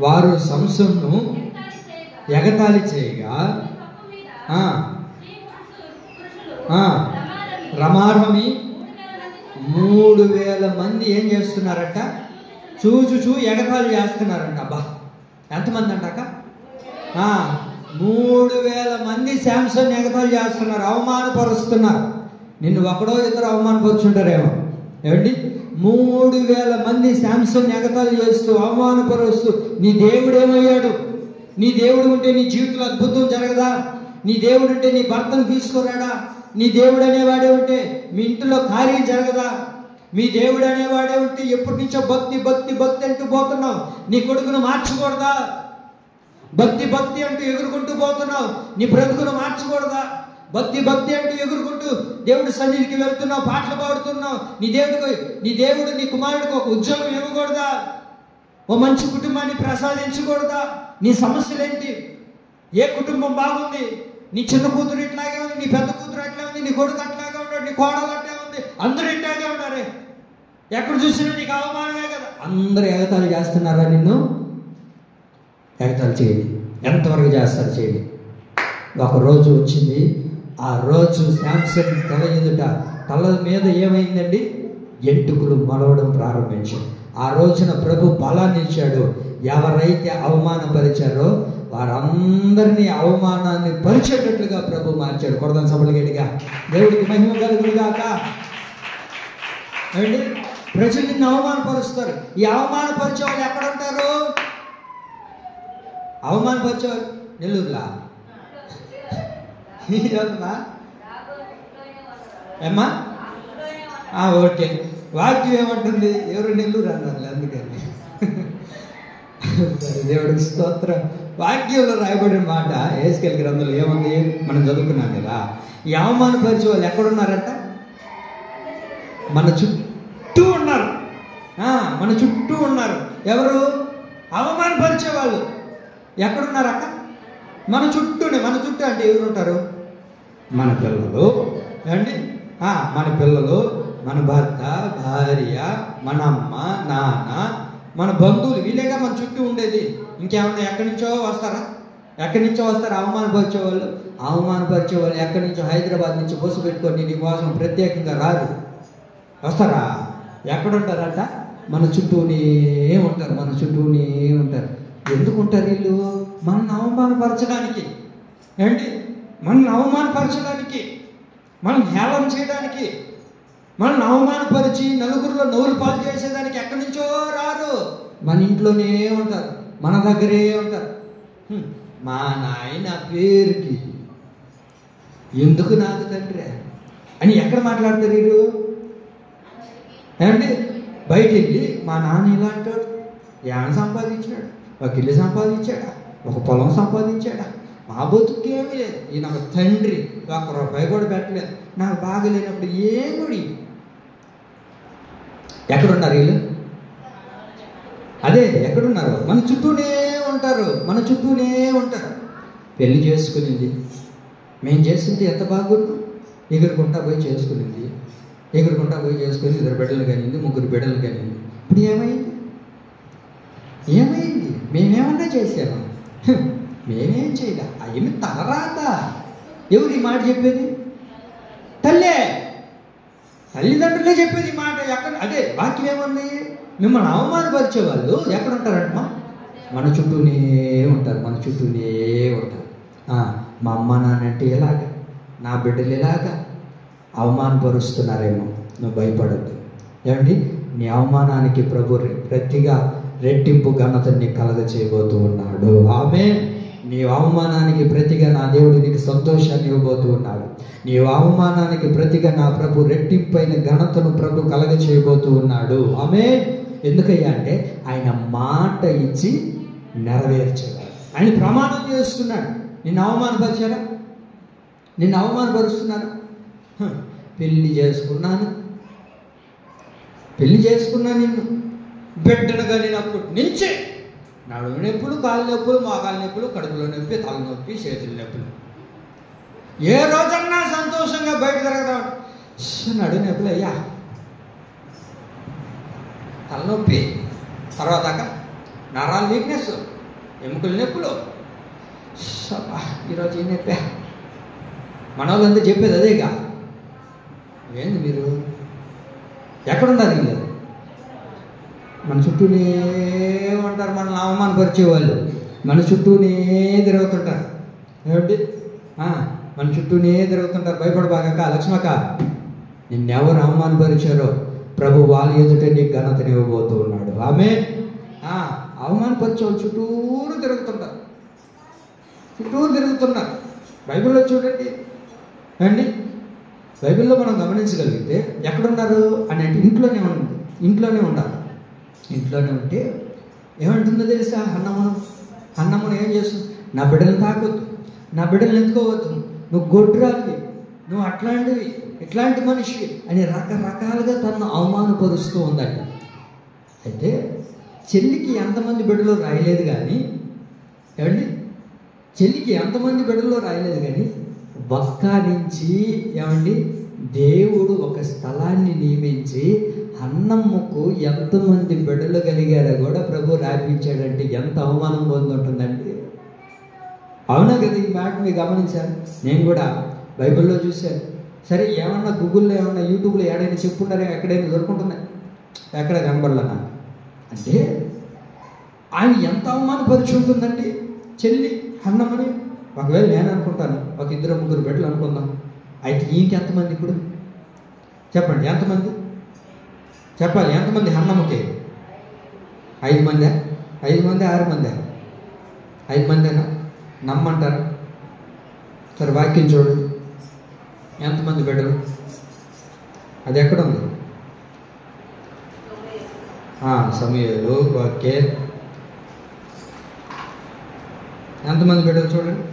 వారు సంసోనును ఎగతాళి చేయగా రమారమి 3000 మంది ఏం చేస్తున్నారంట? చూచు ఎగతాళి చేస్తున్నారంట. అబ్బా, ఎంతమంది అంటాక? 3000 మంది శాంసన్ ఎగతాళి చేస్తున్నారు, అవమానపరుస్తున్నారు. నిన్ను ఒకడో ఇద్దరు అవమానపరుచుంటారేమో. ఏమండి? 3000 మంది శాంసన్ ఎగతాళి చేస్తూ అవమానపరుస్తూ, నీ దేవుడు ఏమయ్యాడు? నీ దేవుడు ఉంటే నీ జీవితంలో అద్భుతం జరగదా? నీ దేవుడు ఉంటే నీ భర్తను తీసుకురాడా? నీ దేవుడు అనేవాడే ఉంటే మీ ఇంట్లో కార్యం జరగదా? మీ దేవుడు అనేవాడే ఉంటే ఎప్పటి నుంచో భక్తి అంటూ పోతున్నావు, నీ కొడుకును మార్చకూడదా? భక్తి అంటూ ఎగురుకుంటూ పోతున్నావు, నీ బ్రతుకును మార్చకూడదా? భక్తి అంటూ ఎగురుకుంటూ దేవుడి సన్నిధికి వెళ్తున్నావు, పాటలు పాడుతున్నావు. నీ దేవుడు నీ కుమారుడికి ఒక ఉద్యోగం ఇవ్వకూడదా? ఓ మంచి కుటుంబాన్ని ప్రసాదించకూడదా? నీ సమస్యలేంటి? ఏ కుటుంబం బాగుంది? నీ చిన్న కూతురు ఇట్లాగే ఉంది, నీ పెద్ద కూతురు అట్లా ఉంది, నీ కొడుకు అట్లాగే ఉన్నాడు, నీ కోడలు అట్లా ఉంది, అందరూ ఇట్లాగే ఉన్నారే. ఎక్కడ చూసినా నీకు అవమానమే కదా. అందరూ ఎగతాళి చేస్తున్నారా? నిన్ను ఎగతాళి చేయండి. ఎంతవరకు చేస్తారు చేయండి. ఒక రోజు వచ్చింది, ఆ రోజు శాంసన్ తల మీద ఏమైందండి? ఎంటుకలు మొలవడం ప్రారంభించాడు. ఆ రోజున ప్రభు బలాన్ని ఇచ్చాడు. ఎవరైతే అవమానపరిచారో వారందరినీ అవమానాన్ని పరిచేటట్లుగా ప్రభు మార్చాడు. కొడదాం సభలు గట్టిగా. దేవుడికి మహిమ కలుగుగాక. ఏమండి? ప్రజలు నిన్ను అవమానపరుస్తారు. ఈ అవమానపరిచే వాళ్ళు ఎక్కడ ఉంటారు? అవమానపరిచేవారు నెల్లూరులా? ఏమ్మా? ఓకే. వాక్యం ఏమంటుంది? ఎవరు నెల్లూరు అన్నారు అందుకని. దేవుడికి స్తోత్రం. వాక్యంలో రాయబడిన మాట యెహెజ్కేలు గ్రంథంలో ఏముంది? మనం చదువుకున్నాం కదా. ఈ అవమానపరిచే వాళ్ళు ఎక్కడున్నారట? మన చుట్టూ ఉన్నారు. మన చుట్టూ ఉన్నారు. ఎవరు? అవమానపరిచే వాళ్ళు ఎక్కడున్నారు అక్క? మన చుట్టూనే. మన చుట్టూ అంటే ఎవరు ఉంటారు? మన పిల్లలు అండి, మన పిల్లలు, మన భర్త, భార్య, మన అమ్మ, నాన్న, మన బంధువులు, వీళ్ళేగా మన చుట్టూ ఉండేది. ఇంకేమన్నా ఎక్కడి నుంచో వస్తారా? ఎక్కడి నుంచో వస్తారు అవమానపరిచేవాళ్ళు. అవమానపరిచేవాళ్ళు ఎక్కడి నుంచో హైదరాబాద్ నుంచి బస్సు పెట్టుకొని నీ కోసం ప్రత్యేకంగా రాదు. వస్తారా? ఎక్కడుంటారంట? మన చుట్టూనే ఉంటారు. మన చుట్టూనే ఉంటారు. ఎందుకు ఉంటారు వీళ్ళు? మనల్ని అవమానపరచడానికి ఏంటి? మనల్ని అవమానపరచడానికి, మనం హేళన చేయడానికి, మనల్ని అవమానపరిచి నలుగురిలో నవ్వులు పాలు చేసేదానికి ఎక్కడి నుంచో రారు. మన ఇంట్లోనే ఉంటారు, మన దగ్గరే ఉంటారు. మా నాయన పేరుకి ఎందుకు నాకు తండ్రి అని ఎక్కడ మాట్లాడతారు వీరు? ఏమండి? బయట వెళ్ళి మా నాన్న ఇలా అంటాడు, ఏమైనా సంపాదించాడు, ఒక ఇల్లు సంపాదించాడా, ఒక పొలం సంపాదించాడా, మా బతుకేమీ లేదు, ఈ నాకు తండ్రి ₹1 కూడా పెట్టలేదు, నాకు బాగలేనప్పుడు ఏముడి. ఎక్కడున్నారు వీళ్ళు? అదే ఎక్కడున్నారు? మన చుట్టూనే ఉంటారు. మన చుట్టూనే ఉంటారు. పెళ్లి చేసుకునింది, మేము చేసింది ఎంత బాగుండు, ఎగురుకుంటా పోయి చేసుకునింది, ఎగురుకుంటా పోయి చేసుకుని 2 బిడ్డలు కానింది, 3 బిడ్డలు కానింది. ఇప్పుడు ఏమైంది? ఏమైంది? మేమేమన్నా చేసామా? మేమేం చేయలే. ఏమి తలరాత. ఎవరు ఈ మాట చెప్పేది? తల్లే, తల్లిదండ్రులే చెప్పేది మాట. ఎక్కడ? అదే వాక్యం ఏముంది? మిమ్మల్ని అవమానపరిచే వాళ్ళు ఎక్కడ ఉంటారంటమ్మా? మన చుట్టూనే ఉంటారు. మన చుట్టూనే ఉంటారు. మా అమ్మ నాన్నంటే ఎలాగా, నా బిడ్డలు ఎలాగా అవమానపరుస్తున్నారేమో, నువ్వు భయపడద్దు. ఏమండి? నీ అవమానానికి ప్రభు ప్రతిగా రెట్టింపు ఘనతని కలగ చేయబోతూ ఉన్నాడు. ఆమేన్. నీ అవమానానికి ప్రతిగా నా దేవుడు నీకు సంతోషాన్ని ఇవ్వబోతూ ఉన్నాడు. నీ అవమానానికి ప్రతిగా నా ప్రభు రెట్టింపైన ఘనతను ప్రభు కలగ చేయబోతూ ఉన్నాడు. ఆమేన్. ఎందుకయ్యా అంటే ఆయన మాట ఇచ్చి నెరవేర్చేవాడు. ఆయన ప్రమాణం చేస్తున్నాడు. నిన్ను అవమానపరిచారా? నిన్ను అవమానపరుస్తున్నాను. పెళ్లి చేసుకున్నాను నిన్ను బిడ్డను కలిగినప్పటి నుంచే నడుము నొప్పులు, కాలు నొప్పులు, మోకాలు నొప్పులు, కడుపులో నొప్పి, తలనొప్పి, చేతుల నొప్పులు. ఏ రోజన్నా సంతోషంగా బయట తిరగడం, నడుము నొప్పులు అయ్యా, తలనొప్పి, తర్వాత నరాల వీక్నెస్, ఎముకల నొప్పులు, ఈరోజు ఏం నొప్పా. మన వాళ్ళంతా చెప్పేది అదేగా. ఏంది మీరు ఎక్కడున్నారు? వీళ్ళు మన చుట్టూనే ఉంటారు. మనల్ని అవమానపరిచే వాళ్ళు మన చుట్టూనే తిరుగుతుంటారు. ఏమిటి? మన చుట్టూనే తిరుగుతుంటారు. భయపడబాక లక్ష్మక, నిన్నెవరు అవమానపరిచారో ప్రభు వాళ్ళ ఎదుట నీకు ఘనతని ఇవ్వబోతూ ఉన్నాడు. ఆమేన్. అవమానపరిచే వాళ్ళు చుట్టూరు తిరుగుతుంటారు. బైబిల్లో చూడండి అండి. బైబిల్లో మనం గమనించగలిగితే ఎక్కడున్నారు అని అంటే ఇంట్లోనే ఉంటారు. ఇంట్లోనే ఉంటే ఏమంటుందో తెలుసా? అన్నమును ఏం చేస్తుంది? నా బిడ్డలు తాకొద్దు, నా బిడ్డలు ఎత్తుకోవద్దు, నువ్వు గొడ్రాలివి, నువ్వు అట్లాంటివి, ఇట్లాంటి మనిషి అని రకరకాలుగా తనను అవమానపరుస్తూ ఉందట. అయితే చెల్లికి ఎంతమంది బిడ్డలో రాయలేదు కానీ, ఏమండి, చెల్లికి ఎంతమంది బిడ్డలో రాయలేదు కానీ ఒక్క నుంచి ఏమండి దేవుడు ఒక స్థలాన్ని నియమించి అన్నమ్మకు ఎంతమంది బిడ్డలు కలిగారో కూడా ప్రభు రాయించాడంటే ఎంత అవమానం పొందుంటుందండి. అవునా కదా? ఈ మాట మీరు గమనించాను. నేను కూడా బైబిల్లో చూశాను. సరే, ఏమన్నా గూగుల్లో ఏమన్నా యూట్యూబ్లో ఏడైనా చెప్పుకుంటారా? ఎక్కడైనా దొరుకుంటున్నాయి? ఎక్కడ కనబడలే నాకు. అంటే ఆయన ఎంత అవమానపరిచి ఉంటుందండి చెల్లి అన్నమని. ఒకవేళ నేను అనుకుంటాను ఒక 2-3 బిడ్డలు అనుకుందాం. అయితే ఇంకెంతమంది ఇప్పుడు చెప్పండి? ఎంతమంది చెప్పాలి? ఎంతమంది అన్నమ్మకి? 5 మందా? 5 మందా? 6 మందా? 5 మందేనా? నమ్మంటారా? సరే, వాక్యం చూడండి. ఎంతమంది బిడ్డలు? అది ఎక్కడుంది? సమూయేలు. ఓకే, ఎంతమంది బిడ్డలు చూడండి.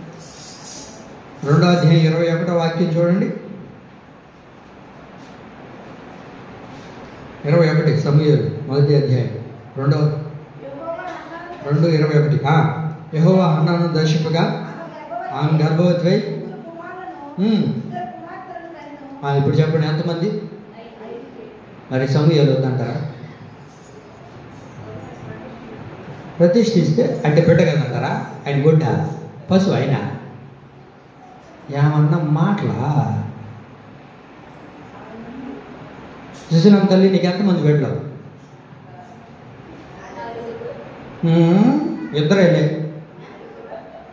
2వ అధ్యాయం 21వ వాక్యం చూడండి. 21 సమూయేలు 1వ అధ్యాయం 2:21. యెహోవా హన్నాను దర్శింపగా ఆమె గర్భవతి అయి. ఇప్పుడు చెప్పండి ఎంతమంది? మరి సమూయేలు వద్దంటారా? ప్రతిష్ఠిస్తే అంటే బిడ్డ కదంటారా? ఆయన గుడ్డ పశువు అయినా ఏమన్నా మాటలా? చూసినాం తల్లి, నీకు ఎంతమంది బిడ్డలు?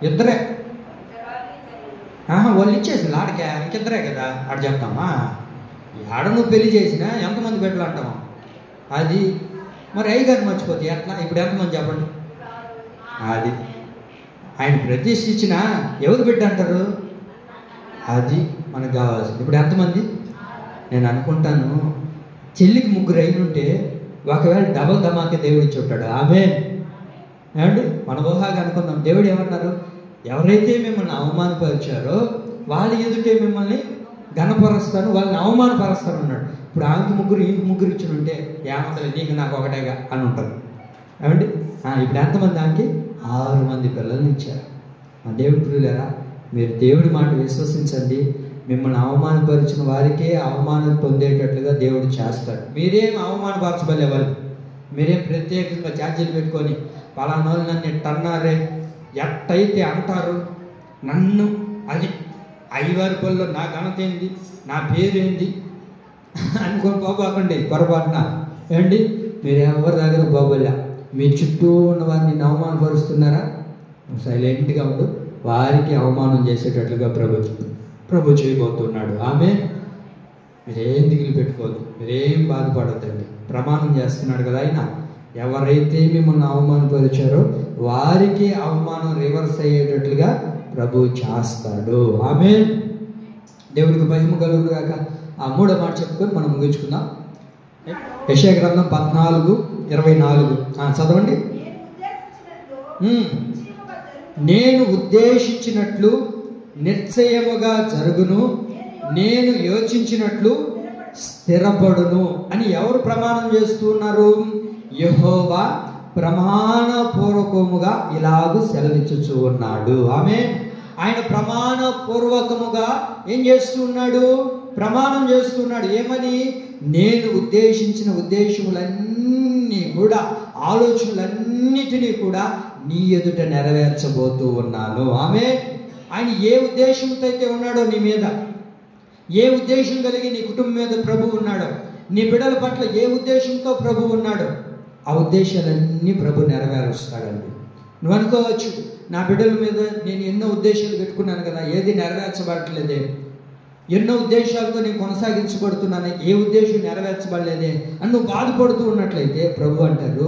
ఇద్దరే. వాళ్ళు ఇచ్చేసింది ఆడకే, ఇంకిద్దరే కదా ఆడ చెప్తామా? ఆడ నువ్వు పెళ్లి చేసినా ఎంతమంది బిడ్డలు అంటాము? అది మరి అయ్యగారు మర్చిపోతే ఎట్లా? ఇప్పుడు ఎంతమంది చెప్పండి? అది ఆయన ప్రతిష్ఠించిన ఎవరు బిడ్డ అంటారు? అది మనకు కావాల్సింది. ఇప్పుడు ఎంతమంది? నేను అనుకుంటాను చెల్లికి 3 అయినుంటే ఒకవేళ డబల్ ధమాకే దేవుడు ఇచ్చి ఉంటాడు. ఆమేన్. ఏమండి, మన ఊహాగా అనుకుందాం. దేవుడు ఏమన్నారు? ఎవరైతే మిమ్మల్ని అవమానపరిచారో వాళ్ళ ఎదుటే మిమ్మల్ని ఘనపరుస్తాను, వాళ్ళని అవమానపరుస్తాను అన్నాడు. ఇప్పుడు ఆమెకు 3 ఈమెకు 3 ఇచ్చి ఉంటే ఏమంటారు? నీకు నాకు ఒకటేగా అని ఉంటుంది. ఏమండి, ఇప్పుడు ఎంతమంది? ఆమెకి 6 మంది పిల్లల్ని ఇచ్చారు. మా దేవుడి ప్రియులారా, మీరు దేవుడి మాట విశ్వసించండి. మిమ్మల్ని అవమానపరిచిన వారికే అవమానం పొందేటట్లుగా దేవుడు చేస్తాడు. మీరేం అవమానపరచబలే వాళ్ళు. మీరేం ప్రత్యేకంగా ఛార్జీలు పెట్టుకొని పలానా వాళ్ళు నన్ను ఎట్టన్నారే, ఎట్టయితే అంటారు నన్ను, అది అయ్యవారి పనుల్లో నా ఘనత ఏంది, నా పేరేంది అనుకొని పోబాకండి పొరపాటున. ఏమండి, మీరు ఎవరి దగ్గర పోబోలే. మీ చుట్టూ ఉన్న వారిని అవమానపరుస్తున్నారా? సైలెంట్గా ఉండు. వారికి అవమానం చేసేటట్లుగా ప్రభు చేయబోతున్నాడు. ఆమె మీరేం దిగులు పెట్టుకోవద్దు, మీరేం బాధపడద్దండి. ప్రమాణం చేస్తున్నాడు కదా ఆయన, ఎవరైతే మిమ్మల్ని అవమానపరిచారో వారికి అవమానం రివర్స్ అయ్యేటట్లుగా ప్రభు చేస్తాడు. ఆమె దేవుడికి మహిమ కలుగును గాక. ఆ 3వ మాట చెప్పుకొని మనం ముగించుకుందాం. యెషయా గ్రంథం 14:24 చదవండి. నేను ఉద్దేశించినట్లు నిశ్చయముగా జరుగును, నేను యోచించినట్లు స్థిరపడును అని ఎవరు ప్రమాణం చేస్తున్నారు? యెహోవా ప్రమాణపూర్వకముగా ఇలాగూ సెలవిచ్చుచూ ఉన్నాడు. ఆమె ఆయన ప్రమాణపూర్వకముగా ఏం చేస్తూ ఉన్నాడు? ప్రమాణం చేస్తున్నాడు. ఏమని? నేను ఉద్దేశించిన ఉద్దేశములన్నీ కూడా, ఆలోచనలన్నిటినీ కూడా నీ ఎదుట నెరవేర్చబోతూ ఉన్నాను. ఆమె ఆయన ఏ ఉద్దేశంతో అయితే ఉన్నాడో నీ మీద, ఏ ఉద్దేశం కలిగి నీ కుటుంబం మీద ప్రభు ఉన్నాడో, నీ బిడ్డల పట్ల ఏ ఉద్దేశంతో ప్రభు ఉన్నాడో ఆ ఉద్దేశాలన్నీ ప్రభు నెరవేరుస్తాడండి. నువ్వు అనుకోవచ్చు, నా బిడ్డల మీద నేను ఎన్నో ఉద్దేశాలు పెట్టుకున్నాను కదా, ఏది నెరవేర్చబడట్లేదే, ఎన్నో ఉద్దేశాలతో నేను కొనసాగించబడుతున్నాను, ఏ ఉద్దేశం నెరవేర్చబడలేదే అని నువ్వు బాధపడుతూ ఉన్నట్లయితే ప్రభు అంటారు,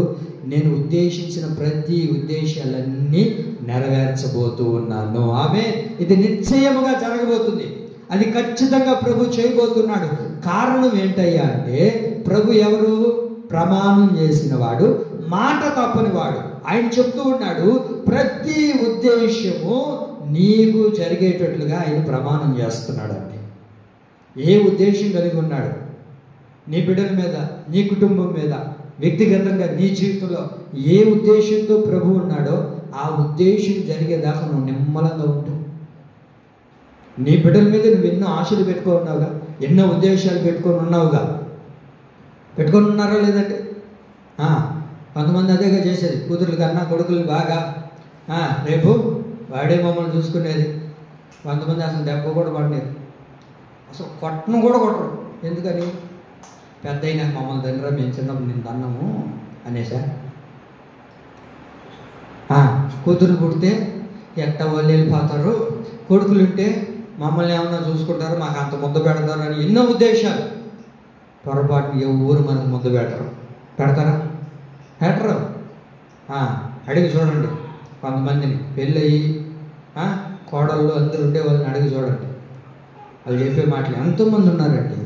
నేను ఉద్దేశించిన ప్రతి ఉద్దేశాలన్నీ నెరవేర్చబోతూ ఉన్నాను. ఆమె ఇది నిశ్చయముగా జరగబోతుంది. అది ఖచ్చితంగా ప్రభు చేయబోతున్నాడు. కారణం ఏంటయ్యా అంటే, ప్రభు ఎవరు? ప్రమాణం చేసిన వాడు, మాట తప్పని వాడు. ఆయన చెప్తూ ఉన్నాడు, ప్రతి ఉద్దేశము నీకు జరిగేటట్లుగా ఆయన ప్రమాణం చేస్తున్నాడు అండి. ఏ ఉద్దేశం కలిగి ఉన్నాడు నీ బిడ్డల మీద, నీ కుటుంబం మీద, వ్యక్తిగతంగా నీ జీవితంలో ఏ ఉద్దేశంతో ప్రభు ఉన్నాడో ఆ ఉద్దేశం జరిగేదాకా నువ్వు నిమ్మలంగా ఉంటు. నీ బిడ్డల మీద నువ్వు ఎన్నో ఆశలు పెట్టుకొని ఉన్నావుగా, ఎన్నో ఉద్దేశాలు పెట్టుకొని ఉన్నావుగా. పెట్టుకొని ఉన్నారా లేదంటే? కొంతమంది అదేగా చేసేది, కూతుర్లు కన్నా కొడుకులు బాగా, రేపు వాడే మమ్మల్ని చూసుకునేది. కొంతమంది అసలు దెబ్బ కూడా పడలేదు, అసలు కొట్టను కూడా కొట్టరు. ఎందుకని? పెద్ద అయినా మమ్మల్ని తండ్రి మేము చిన్నప్పుడు నేను తన్నాము అనేసా. కూతురు పుడితే ఎట్ట వాళ్ళు వెళ్ళిపోతారు, కొడుకులు ఉంటే మమ్మల్ని ఏమన్నా చూసుకుంటారు, మాకు అంత ముద్ద పెడతారు అని ఎన్నో ఉద్దేశాలు. పొరపాటుని ఎవరు మనకు ముద్ద పెడతారా? పెట్టరు. అడిగి చూడండి, కొంతమందిని పెళ్ళయి కోడళ్ళు అందరూ ఉండే వాళ్ళని అడిగి చూడండి, వాళ్ళు చెప్పే మాటలు ఎంతోమంది ఉన్నారండి.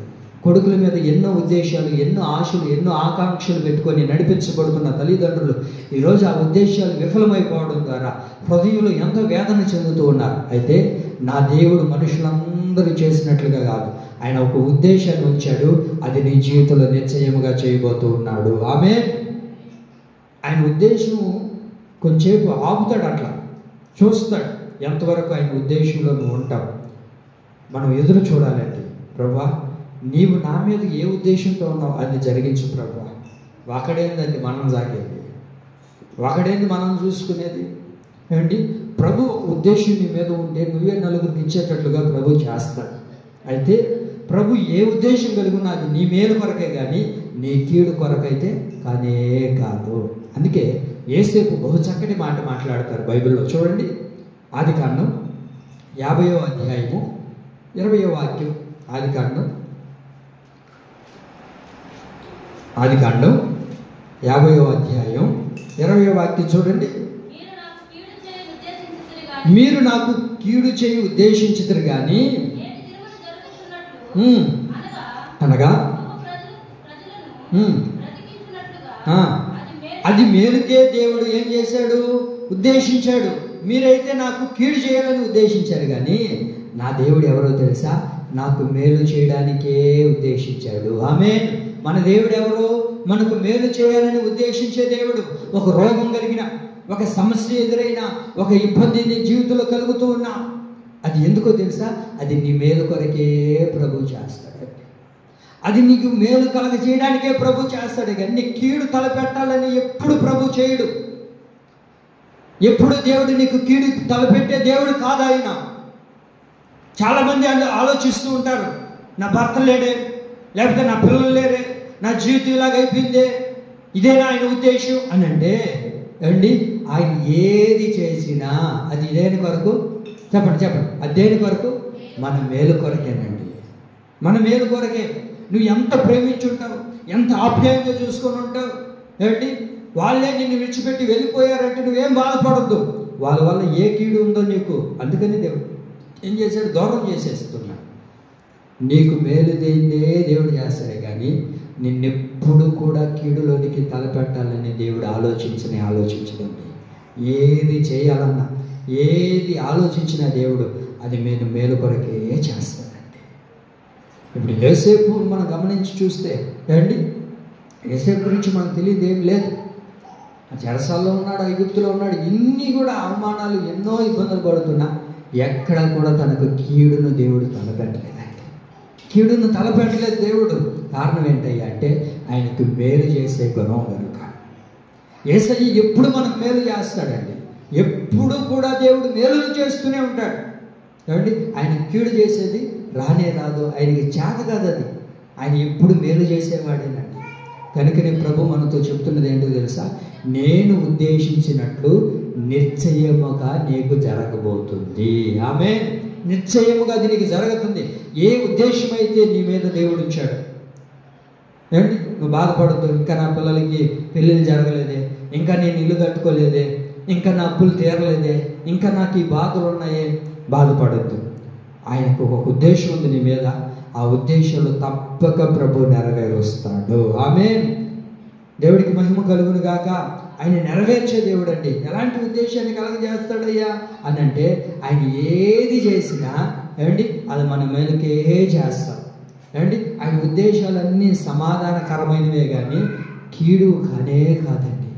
కొడుకుల మీద ఎన్నో ఉద్దేశాలు, ఎన్నో ఆశలు, ఎన్నో ఆకాంక్షలు పెట్టుకొని నడిపించబడుతున్న తల్లిదండ్రులు ఈరోజు ఆ ఉద్దేశాలు విఫలమైపోవడం ద్వారా హృదయంలో ఎంతో వేదన చెందుతూ ఉన్నారు. అయితే నా దేవుడు మనుషులందరూ చేసినట్లుగా కాదు, ఆయన ఒక ఉద్దేశాన్ని ఉంచాడు. అది నీ జీవితంలో నిశ్చయముగా చేయబోతూ ఉన్నాడు. ఆమె ఆయన ఉద్దేశం కొంచెంసేపు ఆపుతాడు, అట్లా చూస్తాడు ఎంతవరకు ఆయన ఉద్దేశంలో నువ్వు ఉంటావు. మనం ఎదురు చూడాలండి. ప్రభువా, నీవు నా మీద ఏ ఉద్దేశంతో ఉన్నావు అది జరిగించు ప్రభువా. ఒకడేందండి మనం సాగేది, ఒకడేంది మనం చూసుకునేది ఏమండి. ప్రభు ఉద్దేశం నీ మీద ఉంటే నువ్వే నలుగురికి ఇచ్చేటట్లుగా ప్రభు చేస్తాడు. అయితే ప్రభు ఏ ఉద్దేశం కలిగి ఉన్నా అది నీ మేలు కొరకే కానీ నీ కీడు కొరకైతే కానే కాదు. అందుకే యేసేపు బహు చక్కటి మాట మాట్లాడతారు బైబిల్లో. చూడండి, ఆదికాండం 50వ అధ్యాయము 20వ వాక్యం. ఆదికాండం 50వ అధ్యాయం 20వ వాక్యం చూడండి. మీరు నాకు కీడు చేయి ఉద్దేశించుదురు కానీ అనగా అది మేలుకే దేవుడు ఏం చేశాడు, ఉద్దేశించాడు. మీరైతే నాకు కీడు చేయాలని ఉద్దేశించారు కానీ నా దేవుడు ఎవరో తెలుసా, నాకు మేలు చేయడానికే ఉద్దేశించాడు. ఆమేన్. మన దేవుడు ఎవరు, మనకు మేలు చేయాలని ఉద్దేశించే దేవుడు. ఒక రోగం కలిగిన, ఒక సమస్య ఎదురైనా, ఒక ఇబ్బంది నీ జీవితంలో కలుగుతూ ఉన్నా, అది ఎందుకో తెలుసా, అది నీ మేలు కొరకే ప్రభు చేస్తాడు. అది నీకు మేలు కలగ చేయడానికే ప్రభు చేస్తాడు కానీ నీ కీడు తలపెట్టాలని ఎప్పుడు ప్రభు చేయడు. ఎప్పుడు దేవుడు నీకు కీడు తలపెట్టే దేవుడు కాదు ఆయన. చాలామంది ఆలోచిస్తూ ఉంటారు, నా భర్త లేడే, లేకపోతే నా పిల్లలు లేరే, నా జీవితం ఇలాగ అయిపోయిందే, ఇదేనా ఆయన ఉద్దేశం అని అంటే అండి, ఆయన ఏది చేసినా అది దేని కొరకు చెప్పండి, అది దేని కొరకు, మన మేలు కొరకేనండి. మన మేలు కొరకే. నువ్వు ఎంత ప్రేమించుంటావు, ఎంత ఆప్యాయంగా చూసుకొని ఉంటావు ఏమిటి, వాళ్ళే నిన్ను విడిచిపెట్టి వెళ్ళిపోయారంటే నువ్వేం బాధపడద్దు. వాళ్ళ వల్ల ఏ కీడు ఉందో నీకు, అందుకని దేవుడు ఏం చేశాడు, దూరం చేసేస్తున్నాడు. నీకు మేలు దేందే దేవుడు చేస్తాడే కానీ నిన్నెప్పుడు కూడా కీడులోనికి తలపెట్టాలని దేవుడు ఆలోచించదండి. ఏది చేయాలన్నా, ఏది ఆలోచించినా దేవుడు అది మేలు కొరకే చేస్తాడండి. ఇప్పుడు యోసేపు మనం గమనించి చూస్తే ఏమండి, యోసేపు గురించి మనకు తెలియదు ఏం లేదు. చెరసాల్లో ఉన్నాడు, ఐగుప్తులో ఉన్నాడు, ఇన్ని కూడా అవమానాలు, ఎన్నో ఇబ్బందులు పడుతున్నా ఎక్కడ కూడా తనకు కీడును దేవుడు తలపెట్టలేదండి. కీడును తలపెట్టలేదు దేవుడు. కారణం ఏంటయ్యా అంటే ఆయనకు మేలు చేసే గుణం కనుక. యేసయ్య ఎప్పుడు మనకు మేలు చేస్తాడండి. ఎప్పుడు కూడా దేవుడు మేలులు చేస్తూనే ఉంటాడు. ఏమండి, ఆయన కీడు చేసేది రానే రాదు, ఆయనకి చేత కాదు అది. ఆయన ఎప్పుడు మేలు చేసేవాడేనండి. కనుకనే ప్రభు మనతో చెప్తున్నది ఏంటో తెలుసా, నేను ఉద్దేశించినట్లు నిశ్చయముగా నీకు జరగబోతుంది. ఆమె నిశ్చయముగా అది నీకు జరుగుతుంది. ఏ ఉద్దేశం అయితే నీ మీద దేవుడు ఉంచాడు. ఏమండి, నువ్వు బాధపడద్దు, ఇంకా నా పిల్లలకి పెళ్ళిళ్ళు జరగలేదే, ఇంకా నేను ఇల్లు కట్టుకోలేదే, ఇంకా నా అప్పులు తీరలేదే, ఇంకా నాకు ఈ బాధలు ఉన్నాయే, బాధపడద్దు. ఆయనకు ఒక ఉద్దేశం ఉంది నీ మీద. ఆ ఉద్దేశంలో తప్పక ప్రభు నెరవేరుస్తాడు. ఆమేన్. దేవుడికి మహిమ కలుగును గాక. ఆయన నెరవేర్చే దేవుడు అండి. ఎలాంటి ఉద్దేశాన్ని కలగజేస్తాడయ్యా అని అంటే ఆయన ఏది చేసినా ఏమండి అది మన మేలుకే చేస్తాం. ఏమండి, ఆయన ఉద్దేశాలన్నీ సమాధానకరమైనవే కానీ కీడు కానే కాదండి.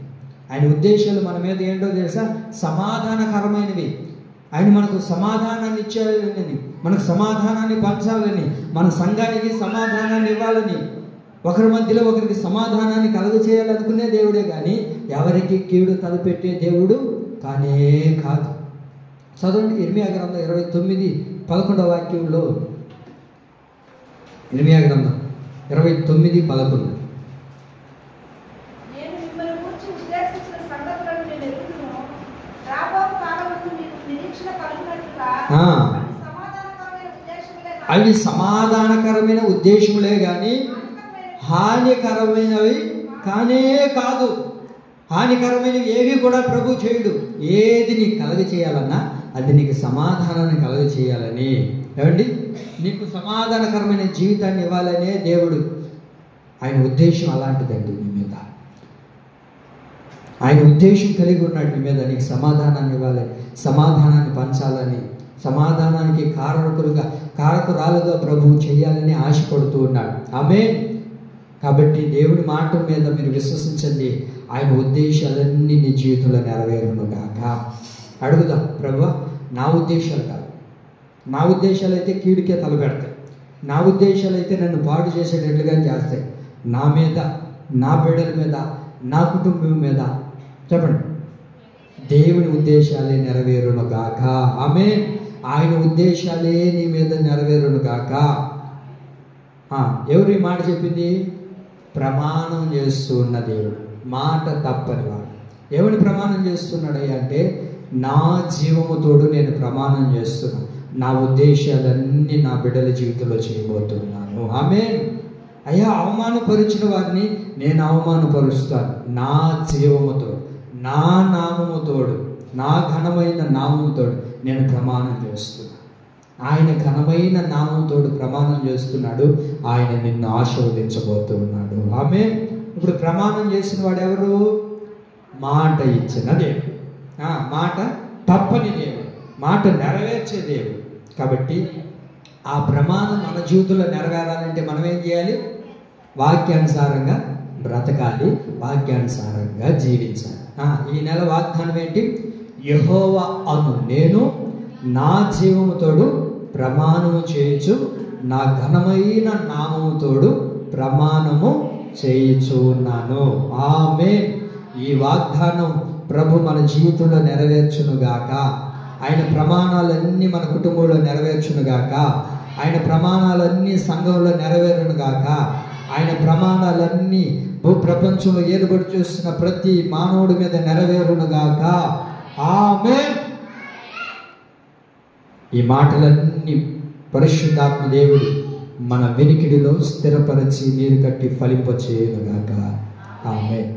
ఆయన ఉద్దేశాలు మన మీద ఏంటో తెలుసా, సమాధానకరమైనవి. ఆయన మనకు సమాధానాన్ని ఇచ్చేయాలని, మనకు సమాధానాన్ని పంచాలని, మన సంఘానికి సమాధానాన్ని ఇవ్వాలని, ఒకరి మధ్యలో ఒకరికి సమాధానాన్ని కలుగ చేయాలనుకునే దేవుడే కానీ ఎవరికి కీడు తలపెట్టే దేవుడు కానే కాదు. చదవండి ఇర్మియా గ్రంథం 29:11 వాక్యంలో. ఇర్మియా గ్రంథం 29:11. అవి సమాధానకరమైన ఉద్దేశములే కానీ హానికరమైనవి కానే కాదు. హానికరమైనవి ఏవి కూడా ప్రభు చేయుడు. ఏది నీకు కలగ చేయాలన్నా అది నీకు సమాధానాన్ని కలగ చేయాలని ఏమండి, నీకు సమాధానకరమైన జీవితాన్ని ఇవ్వాలనే దేవుడు, ఆయన ఉద్దేశం అలాంటిదండి నీ మీద. ఆయన ఉద్దేశం కలిగి ఉన్నాడు నీ మీద, నీకు సమాధానాన్ని ఇవ్వాలని, సమాధానాన్ని పంచాలని, సమాధానానికి కారకురాలుగా ప్రభువు చేయాలని ఆశపడుతూ ఉన్నాడు. ఆమేన్. కాబట్టి దేవుడి మాట మీద మీరు విశ్వసించండి, ఆయన ఉద్దేశాలన్నీ నీ జీవితంలో నెరవేరును గాక. అడుగుదాం, ప్రభువా నా ఉద్దేశాలు కాదు, నా ఉద్దేశాలు అయితే కీడుకే తలపెడతాయి, నా ఉద్దేశాలు అయితే నన్ను పాడు చేసేటట్లుగా చేస్తాయి, నా మీద, నా బిడ్డల మీద, నా కుటుంబం మీద, చెప్పండి, దేవుని ఉద్దేశాలే నెరవేరును గాక. ఆమేన్. ఆయన ఉద్దేశాలే నీ మీద నెరవేరును గాక. ఎవరు ఈ మాట చెప్పింది? ప్రమాణం చేస్తూ ఉన్న దేవుడు, మాట తప్పని వాడు. ఎవరిని ప్రమాణం చేస్తున్నాడయ్యా అంటే, నా జీవముతోడు నేను ప్రమాణం చేస్తున్నాను, నా ఉద్దేశాలన్నీ నా బిడ్డల జీవితంలో చేయబోతున్నాను. ఆమేన్. అయ్యా, అవమానపరిచిన వారిని నేను అవమానపరుస్తాను, నా జీవముతోడు, నా నామముతోడు, నా ఘనమైన నామముతోడు నేను ప్రమాణం చేస్తున్నాను. ఆయన ఘనమైన నామంతోడు ప్రమాణం చేస్తున్నాడు, ఆయన నిన్ను ఆశీర్వదించబోతున్నాడు. ఆమేన్. ఇప్పుడు ప్రమాణం చేసిన వాడు ఎవరు? మాట ఇచ్చిన దేవుడు, మాట తప్పని దేవుడు, మాట నెరవేర్చే దేవుడు. కాబట్టి ఆ ప్రమాణం మన జీవితంలో నెరవేరాలంటే మనం ఏం చేయాలి? వాక్యానుసారంగా బ్రతకాలి, వాక్యానుసారంగా జీవించాలి. ఈ నెల వాగ్దానం ఏంటి? యెహోవా అను నేను నా జీవముతోడు ప్రమాణము చేయుచు, నా ఘనమైన నామముతోడు ప్రమాణము చేయుచు ఉన్నాను. ఆమేన్. ఈ వాగ్దానం ప్రభు మన జీవితంలో నెరవేర్చునుగాక. ఆయన ప్రమాణాలన్నీ మన కుటుంబంలో నెరవేర్చునుగాక. ఆయన ప్రమాణాలన్నీ సంఘంలో నెరవేరునుగాక. ఆయన ప్రమాణాలన్నీ భూప్రపంచంలో ఏలుబడి చూస్తున్న ప్రతి మానవుడి మీద నెరవేరునుగాక. ఆమేన్. ఈ మాటలన్నీ పరిశుద్ధాత్మ దేవుడు మన వెనికిడిలో స్థిరపరిచి నీరు కట్టి ఫలింపచేయునుగాక. ఆమేన్.